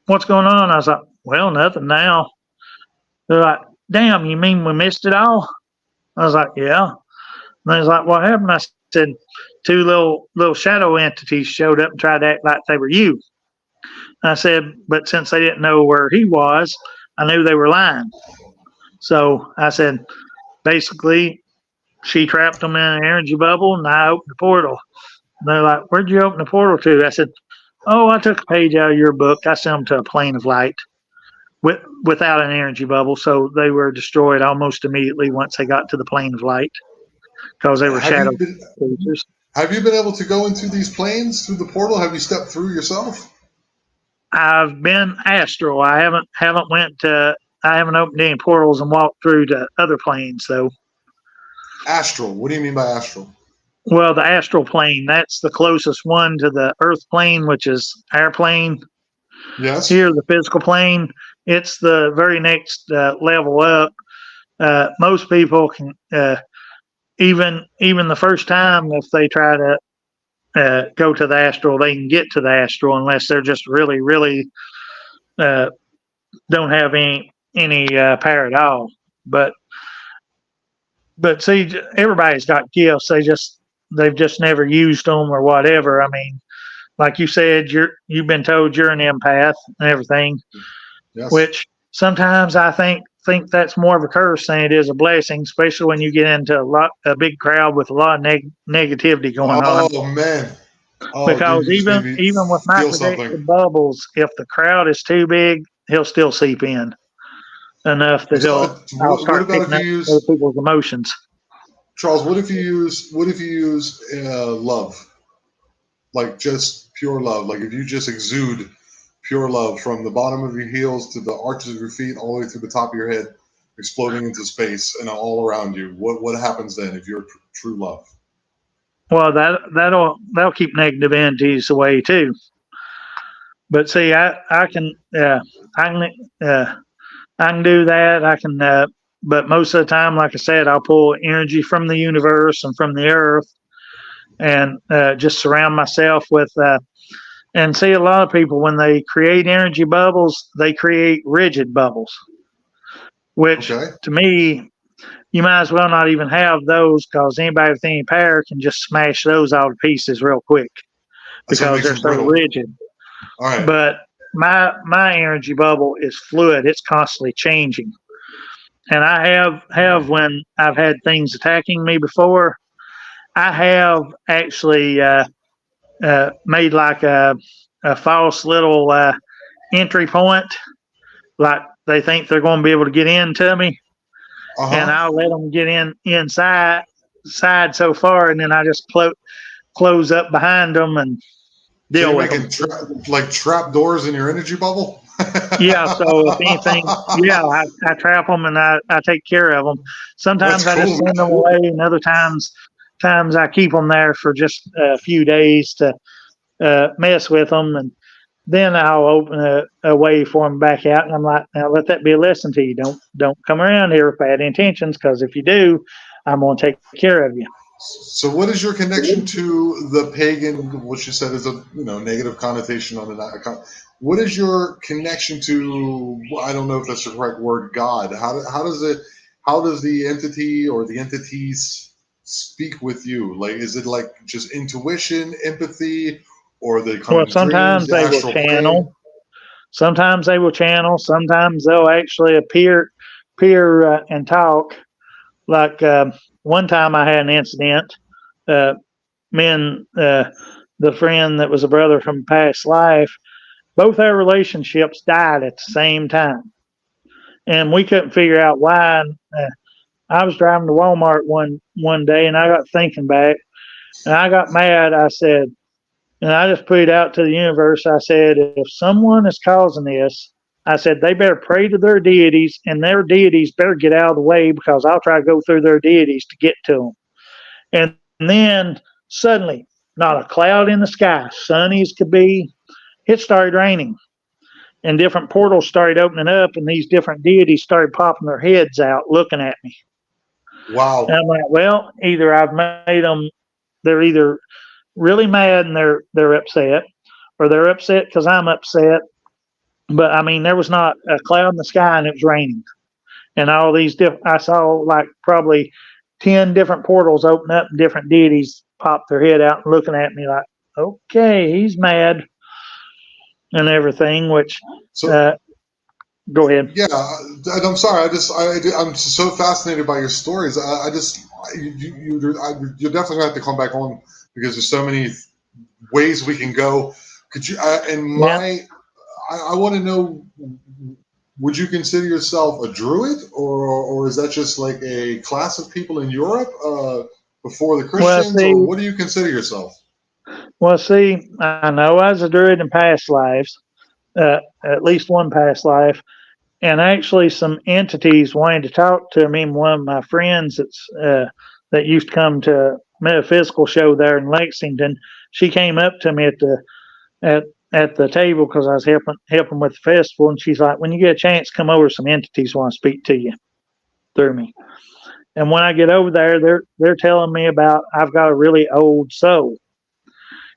"What's going on?" I was like, "Well, nothing now." They're like, damn, you mean we missed it all? I was like, yeah. And they was like, what happened? I said, two little shadow entities showed up and tried to act like they were you. I said, but since they didn't know where he was, I knew they were lying. So I said, basically, she trapped them in an energy bubble, and I opened the portal. And they're like, where'd you open the portal to? I said, oh, I took a page out of your book. I sent them to a plane of light without an energy bubble. So they were destroyed almost immediately once they got to the plane of light because they were Have shadow you been creatures. have you been able to go into these planes through the portal? Have you stepped through yourself? I've been astral. I haven't opened any portals and walked through to other planes though. Astral. What do you mean by astral? Well, the astral plane, that's the closest one to the earth plane, which is our plane. Yes. Here, the physical plane, it's the very next level up. Most people can, even the first time, if they try to go to the astral, they can get to the astral unless they're just really, really uh, don't have any power at all. But see, everybody's got gifts. They've just never used them or whatever. I mean, like you said, you've been told you're an empath and everything, Yes. which sometimes I think that's more of a curse than it is a blessing, especially when you get into a big crowd with a lot of negativity going on. Oh man. Oh, dude, Because you just made me even with my feel something. projected bubbles, if the crowd is too big, he'll still seep in enough that I'll What start about if picking you up other use people's emotions. Charles? What if you use love, like just pure love? Like if you just exude pure love from the bottom of your heels to the arches of your feet, all the way to the top of your head, exploding into space and all around you. What happens then if you're true love? Well, that'll keep negative entities away too. But see, I can I can do that. But most of the time, like I said, I'll pull energy from the universe and from the earth, and just surround myself with. And see, a lot of people when they create energy bubbles, they create rigid bubbles, which Okay, to me, you might as well not even have those because anybody with any power can just smash those all to pieces real quick so it because makes they're them so brittle. rigid. All right. But my energy bubble is fluid; it's constantly changing. And I have when I've had things attacking me before, I have actually made like a false little entry point, like they think they're going to be able to get into me, Uh and huh. I'll let them get inside so far, and then I just close up behind them and So you're deal with them. making like trap doors in your energy bubble. Yeah. So if anything, yeah, I trap them and I take care of them. That's Sometimes I just cool, send them man. away, and other times I keep them there for just a few days to mess with them, and then I'll open a way for them back out. And I'm like, now let that be a lesson to you. Don't come around here with bad intentions, because if you do, I'm going to take care of you. So, what is your connection to the pagan? What you said is a negative connotation on it. What is your connection to? I don't know if that's the correct word. God. How does it? How does the entity or the entities speak with you? Like, is it like just intuition, empathy, or they come Well, in dreams, sometimes the they will astral plane? channel. Sometimes they will channel. Sometimes they'll actually appear and talk. Like one time, I had an incident. Uh, Me and the friend that was a brother from past life, both our relationships died at the same time, and we couldn't figure out why. I was driving to Walmart one day, and I got thinking back, and I got mad. I said, and I just put it out to the universe. I said, if someone is causing this, I said they better pray to their deities, and their deities better get out of the way because I'll try to go through their deities to get to them. And then suddenly, not a cloud in the sky, sunny as could be, it started raining. And different portals started opening up, and these different deities started popping their heads out looking at me. And Wow. I'm like, well, either I've made them, they're either really mad and they're upset, or they're upset because I'm upset. But I mean, there was not a cloud in the sky and it was raining. and all these different. I saw like probably 10 different portals open up, and different deities pop their head out and looking at me like, okay, he's mad and everything. Which, So go ahead. yeah, and I'm sorry. I'm so fascinated by your stories. You're definitely gonna have to come back on because there's so many ways we can go. Could you? Yeah. I want to know. Would you consider yourself a druid, or is that just like a class of people in Europe before the Well, Christians, or see, what do you consider yourself? I know I was a druid in past lives, at least one past life, and actually some entities wanted to talk to me. One of my friends that used to come to metaphysical show there in Lexington, she came up to me at at the table because I was helping with the festival, and she's like, "When you get a chance, come over. Some entities want to speak to you through me." And when I get over there, they're telling me about I've got a really old soul,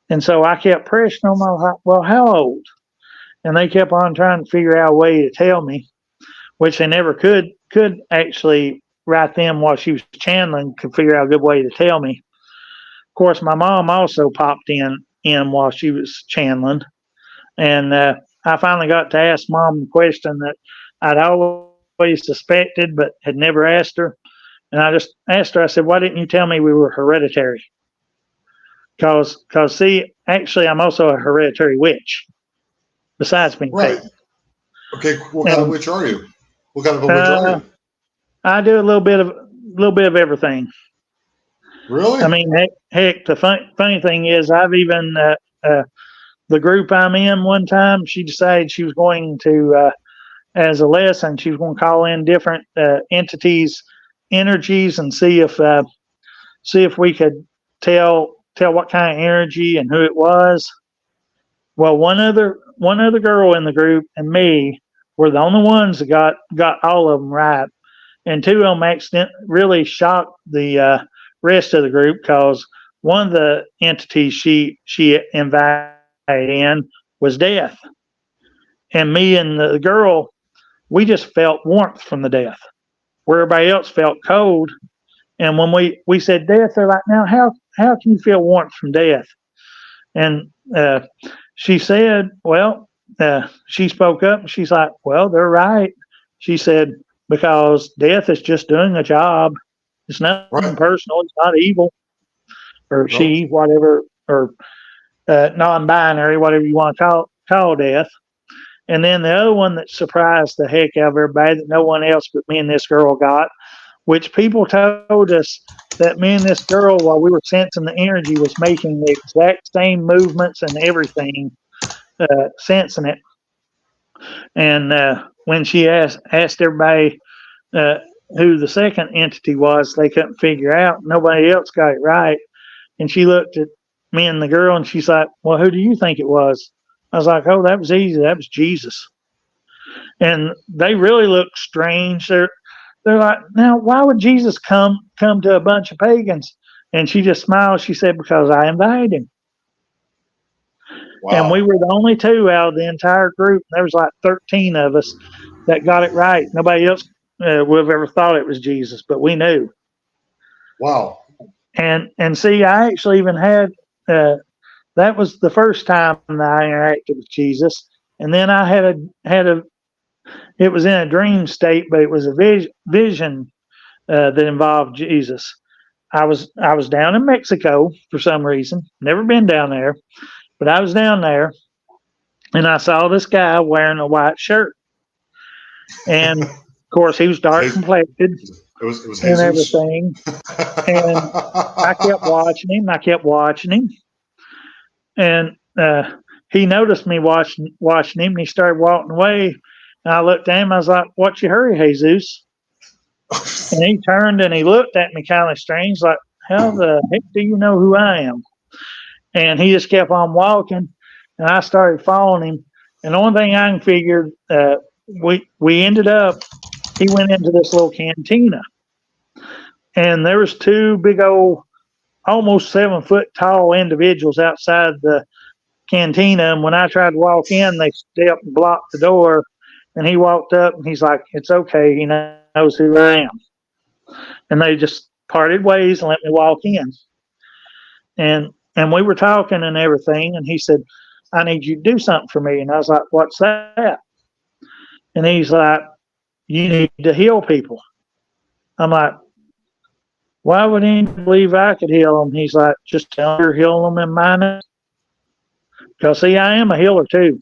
and so I kept pressing them. I was like, "Well, how old?" And they kept on trying to figure out a way to tell me, which they never could actually right then while she was channeling could figure out a good way to tell me. Of course, my mom also popped in while she was channeling, and I finally got to ask mom the question that I'd always suspected but had never asked her. And I just asked her. I said, "Why didn't you tell me we were hereditary?" Cause see, actually, I'm also a hereditary witch besides being Right. pagan. Okay. What kind of And witch are you? What kind of a witch are uh, you? I do a little bit of everything. I Really? mean, heck, the funny thing is, I've even the group I'm in one time, she decided she was going to, as a lesson, she was going to call in different entities, energies, and see if we could tell what kind of energy and who it was. Well, one other girl in the group and me were the only ones that got all of them right, and two of them really shocked the rest of the group because one of the entities she invited in was death, and me and the girl, we just felt warmth from the death, where everybody else felt cold. And when we said death, they're like, "Now how can you feel warmth from death?" And she said, "Well," she spoke up and she's like, "Well, they're right." She said, "Because death is just doing a job. It's nothing Right. personal. It's not evil or No. she, whatever, or non-binary, whatever you want to call death." And then the other one that surprised the heck out of everybody that no one else but me and this girl got, which people told us that me and this girl, while we were sensing the energy, was making the exact same movements and everything, sensing it. And when she asked everybody uh, who the second entity was, they couldn't figure out. Nobody else got it right. And she looked at me and the girl, and she's like, "Well, who do you think it was?" I was like, "Oh, that was easy. That was Jesus." And they really looked strange. They're like, "Now, why would Jesus come to a bunch of pagans?" And she just smiled. She said, "Because I invited him." And we Wow. were the only two out of the entire group. There was like 13 of us that got it right. Nobody else would have ever thought it was Jesus, but we knew. Wow. And see, I actually even had that was the first time that I interacted with Jesus, and then I had a it was in a dream state, but it was a vision that involved Jesus. I was down in Mexico for some reason. Never been down there, but I was down there, and I saw this guy wearing a white shirt, and of course he was dark it complected was and Jesus. everything. And I kept watching him. I kept watching him, and he noticed me watching him, and he started walking away. And I looked at him. I was like, "What's your hurry, Jesus?" And he turned and he looked at me kind of strange, like, "How the heck do you know who I am?" And he just kept on walking, and I started following him. And the only thing I can figure, we ended up. He went into this little cantina, and there was two big old, almost 7 foot tall individuals outside the cantina. And when I tried to walk in, they stepped and blocked the door. And he walked up and he's like, "It's okay, knows who I am. And they just parted ways and let me walk in. And we were talking and everything, and he said, I need you to do something for me. And I was like, what's that? And he's like, you need to heal people. I'm like, why would anyone believe I could heal them? He's like, just tell her heal them in my name. Because, see, I am a healer too.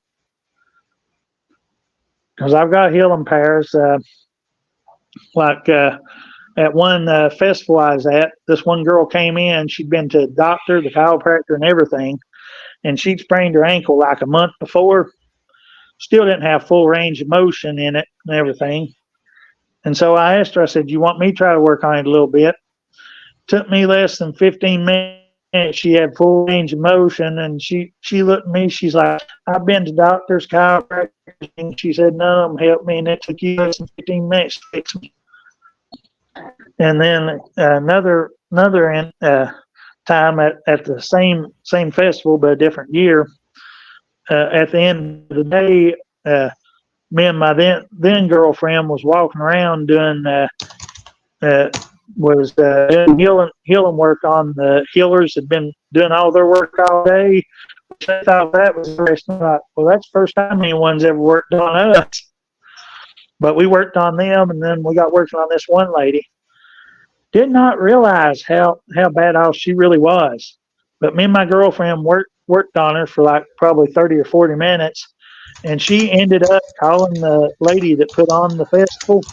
Because I've got healing powers. Like at one festival I was at, this one girl came in. She'd been to the doctor, the chiropractor, and everything. And she'd sprained her ankle like a month before. Still didn't have full range of motion in it and everything. And so I asked her, I said, you want me to try to work on it a little bit? Took me less than 15 minutes. She had full range of motion, and she looked at me. She's like, I've been to doctors, chiropractors, and she said, none of them helped me, and it took you less than 15 minutes to fix me. And then another time at the same festival, but a different year, at the end of the day, me and my then girlfriend was walking around doing healing work on the healers. Had been doing all their work all day. I thought that was interesting. Like, well, that's the first time anyone's ever worked on us. But we worked on them, and then we got working on this one lady. Did not realize how bad off she really was. But me and my girlfriend worked on her for like probably 30 or 40 minutes, and she ended up calling the lady that put on the festival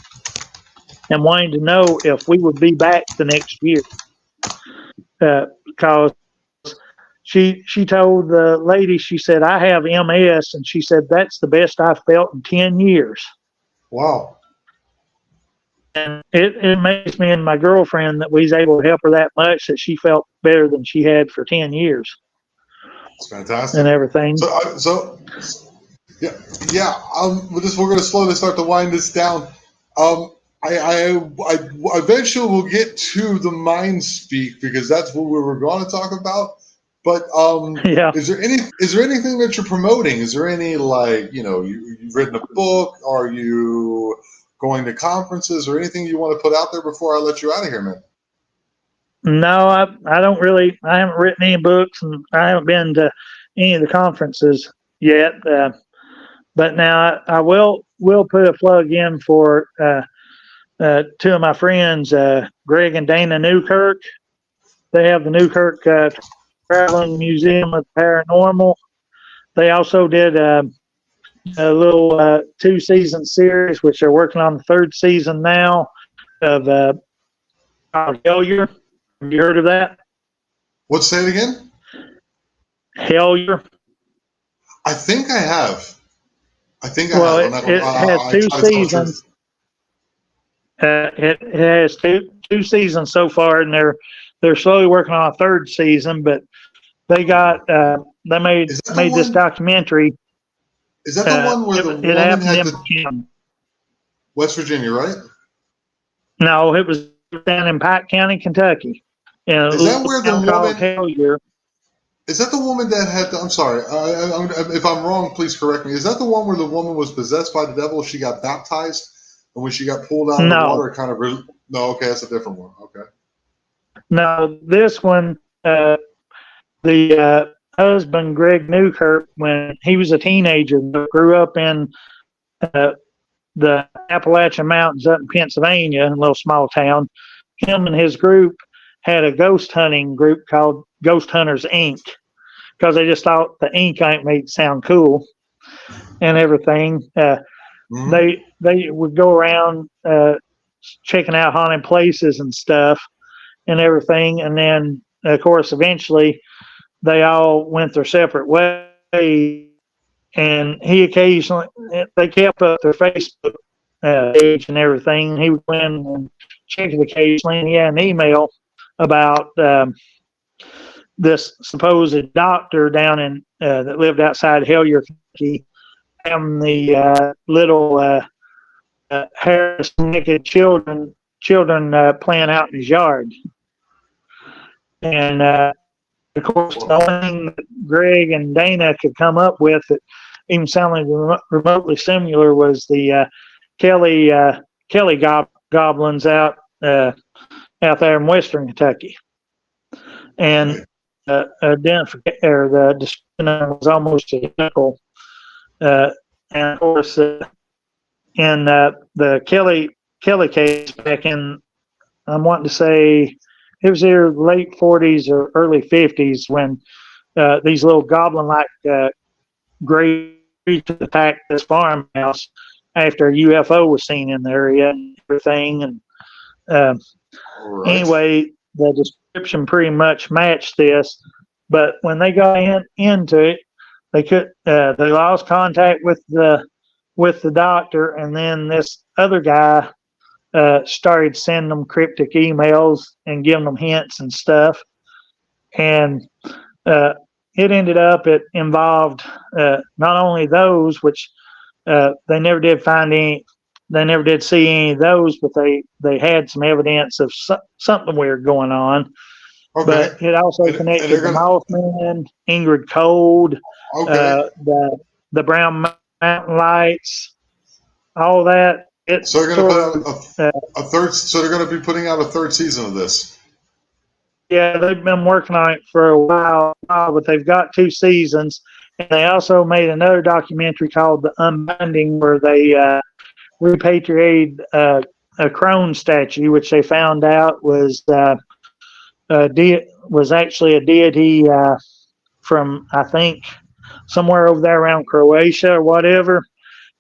and wanting to know if we would be back the next year. Because she told the lady, she said, I have MS, and she said, that's the best I've felt in 10 years. Wow. And it amazed me and my girlfriend that we was able to help her that much, that she felt better than she had for 10 years. It's fantastic. And everything. So yeah. We're going to slowly start to wind this down. I eventually will get to the mind speak, because that's what we were going to talk about. But yeah. Is there anything that you're promoting? Is there any, like, you've written a book? Are you going to conferences, or anything you want to put out there before I let you out of here, man? No, I don't really. I haven't written any books, and I haven't been to any of the conferences yet. But now I will put a plug in for two of my friends, Greg and Dana Newkirk. They have the Newkirk Traveling Museum of Paranormal. They also did a little 2-season series, which they're working on the 3rd season now, of Hellier. Have you heard of that? What's say it again? Hellier. I think I have. It has 2 seasons. It has two seasons so far, and they're slowly working on a 3rd season. But they got they made this documentary. Is that the one where the woman had the West Virginia, right? No, it was down in Pike County, Kentucky. Is that where the woman? Hellier. Is that the woman that had? I'm sorry, if I'm wrong, please correct me. Is that the one where the woman was possessed by the devil? She got baptized, and when she got pulled out of the water, it kind of no. Okay, that's a different one. Okay. No, this one, the husband, Greg Newkirk, when he was a teenager, grew up in the Appalachian Mountains up in Pennsylvania, a little small town. Him and his group had a ghost hunting group called Ghost Hunters Inc., because they just thought the ink made it sound cool and everything. They would go around checking out haunted places and stuff and everything, and then of course eventually they all went their separate ways. And they kept up their Facebook page and everything. He would go in and check it occasionally, and he had an email about this supposed doctor down in that lived outside Hellier, Kentucky, having the little harassed naked children playing out in his yard. And of course, the only thing that Greg and Dana could come up with that even sounded remotely similar was the Kelly goblins out there in western Kentucky, and Right. the description was almost identical. And of course, in the Kelly case back in, I'm wanting to say it was either late 40s or early 50s when these little goblin-like gray creatures attacked this farmhouse after a UFO was seen in the area and everything. And Right. anyway, the description pretty much matched this. But when they got into it, they lost contact with the doctor, and then this other guy started sending them cryptic emails and giving them hints and stuff. And it ended up, it involved not only those, which they never did find any, they never did see any of those, but they had some evidence of something weird going on. Okay. But it also connected the Mothman, Ingrid Cold, Okay. the Brown Mountain Lights, all that. So they're going to put out a third. So they're going to be putting out a third season of this. Yeah, they've been working on it for a while, but they've got 2 seasons, and they also made another documentary called "The Unbinding," where they repatriated a crone statue, which they found out was actually a deity from, I think, somewhere over there around Croatia or whatever.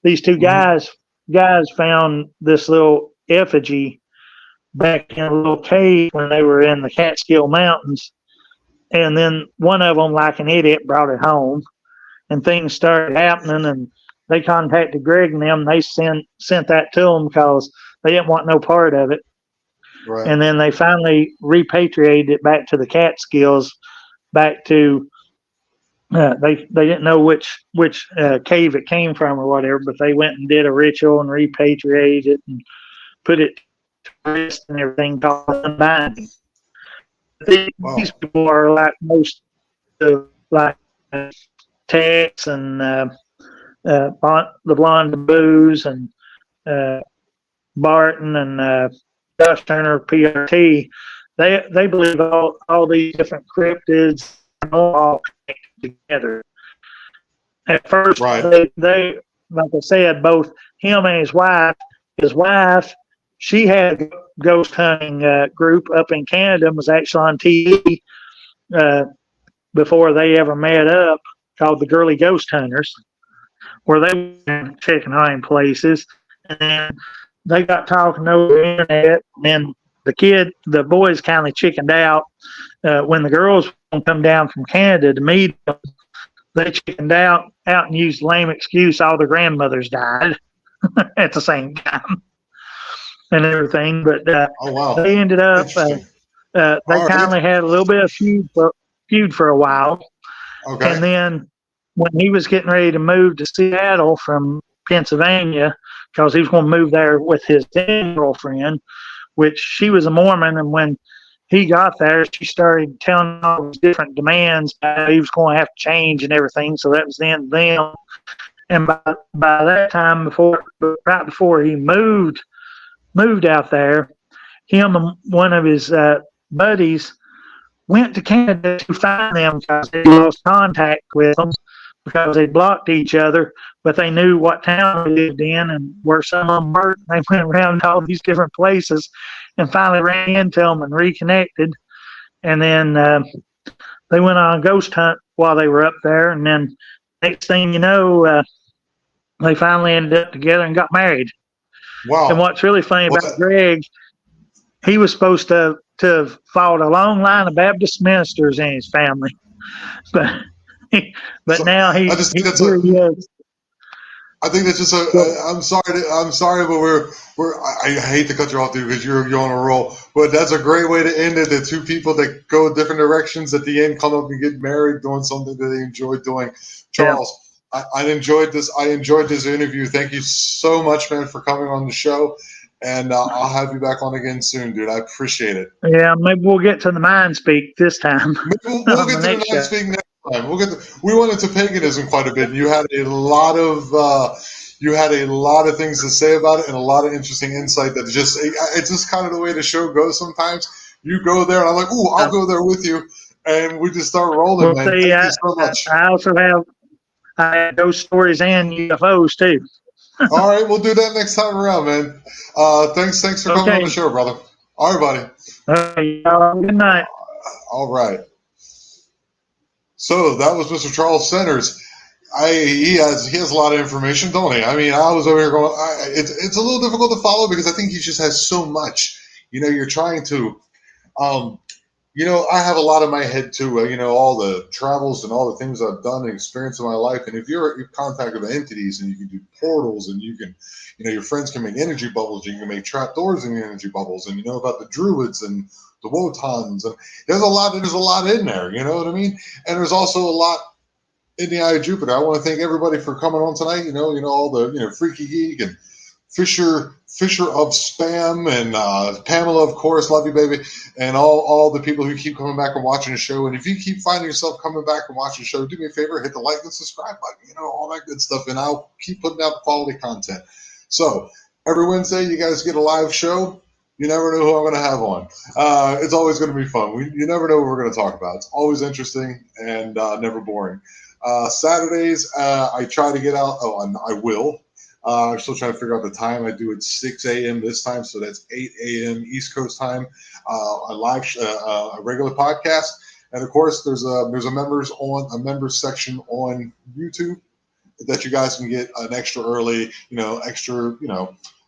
These 2 guys found this little effigy back in a little cave when they were in the Catskill Mountains, and then one of them, like an idiot, brought it home, and things started happening, and they contacted Greg and them. They sent that to them because they didn't want no part of it. Right. And then they finally repatriated it back to the Catskills, back to they didn't know which cave it came from or whatever, but they went and did a ritual and repatriated it and put it to rest and everything, called Unbinding. These people are like most of Tex and the Blonde Booze and Barton and Josh Turner, PRT. They believe all these different cryptids are all connected together. At first, they like I said, both him and his wife, she had a ghost hunting group up in Canada and was actually on TV before they ever met up, called the Girly Ghost Hunters, where they were checking hunting places. And then they got talking over the internet, and the boys kind of chickened out when the girls come down from Canada to meet them. They chickened out and used the lame excuse all their grandmothers died at the same time and everything. But they ended up, they kind of had a little bit of feud for a while. Okay. And then when he was getting ready to move to Seattle from Pennsylvania, because he was going to move there with his girlfriend, which she was a Mormon, and when he got there, she started telling all these different demands he was going to have to change and everything. So that was the end of them. And by that time, right before he moved out there, him and one of his buddies went to Canada to find them because they lost contact with them because they blocked each other, but they knew what town they lived in and where some of them were. They went around all these different places and finally ran into them and reconnected. And then they went on a ghost hunt while they were up there. And then next thing you know, they finally ended up together and got married. Wow. And what's really funny about Greg, he was supposed to have followed a long line of Baptist ministers in his family. But now he is. I think that's just I'm sorry, but I hate to cut you off, dude, because you're on a roll. But that's a great way to end it. The 2 people that go different directions at the end come up and get married, doing something that they enjoy doing. Charles, I enjoyed this. I enjoyed this interview. Thank you so much, man, for coming on the show. And I'll have you back on again soon, dude. I appreciate it. Yeah, maybe we'll get to the mind speak this time. We'll get to the mind speak next time. We went into paganism quite a bit. And you had a lot of You had a lot of things to say about it and a lot of interesting insight that it's just kind of the way the show goes sometimes. You go there and I'm like, ooh, I'll go there with you. And we just start rolling, Well, man. see, Thank you so much. I also have ghost stories and UFOs too. All right, we'll do that next time around, man. Thanks for coming on the Okay. show, brother. All right, buddy. Good night. All right. So that was Mr. Charles Centers. He has a lot of information, don't he? I mean, I was over here going, it's a little difficult to follow because I think he just has so much. You're trying to, um, I have a lot in my head too. All the travels and all the things I've done and experienced in my life. And if you're in contact with entities and you can do portals and you can, your friends can make energy bubbles, you can make trapdoors in the energy bubbles, and you know about the druids and the wotans, and there's a lot in there. You know what I mean? And there's also a lot in the Eye of Jupiter. I want to thank everybody for coming on tonight. All the Freaky Geek and Fisher of Spam and Pamela, of course, love you, baby, and all the people who keep coming back and watching the show. And if you keep finding yourself coming back and watching the show, do me a favor, hit the like and subscribe button, all that good stuff, and I'll keep putting out quality content. So every Wednesday, you guys get a live show. You never know who I'm going to have on. It's always going to be fun. You never know what we're going to talk about. It's always interesting and never boring. Saturdays, I try to get out. Oh, and I will. I'm still trying to figure out the time. I do it 6 a.m. this time, so that's 8 a.m. East Coast time. A regular podcast, and of course, there's a members section on YouTube that you guys can get an extra early, an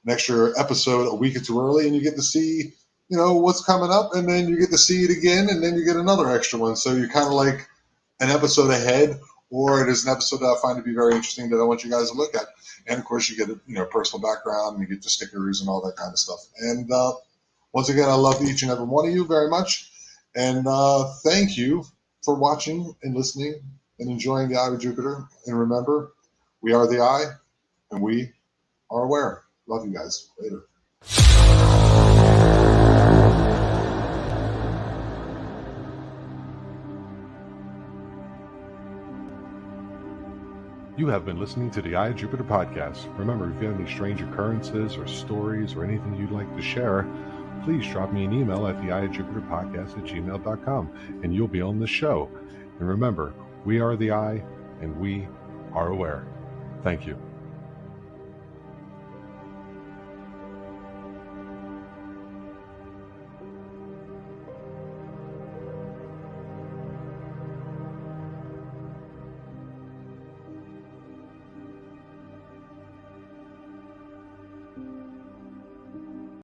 extra episode a week or two early, and you get to see, what's coming up, and then you get to see it again, and then you get another extra one. So you're kind of like an episode ahead, or it is an episode that I find to be very interesting that I want you guys to look at. And of course, you get a personal background, and you get the stickers and all that kind of stuff. And once again, I love each and every one of you very much, and thank you for watching and listening and enjoying the Eye of Jupiter. And remember, we are the Eye, and we are aware. Love you guys. Later. You have been listening to the Eye of Jupiter podcast. Remember, if you have any strange occurrences or stories or anything you'd like to share, please drop me an email at theeyeofjupiterpodcast@gmail.com and you'll be on the show. And remember, we are the Eye and we are aware. Thank you.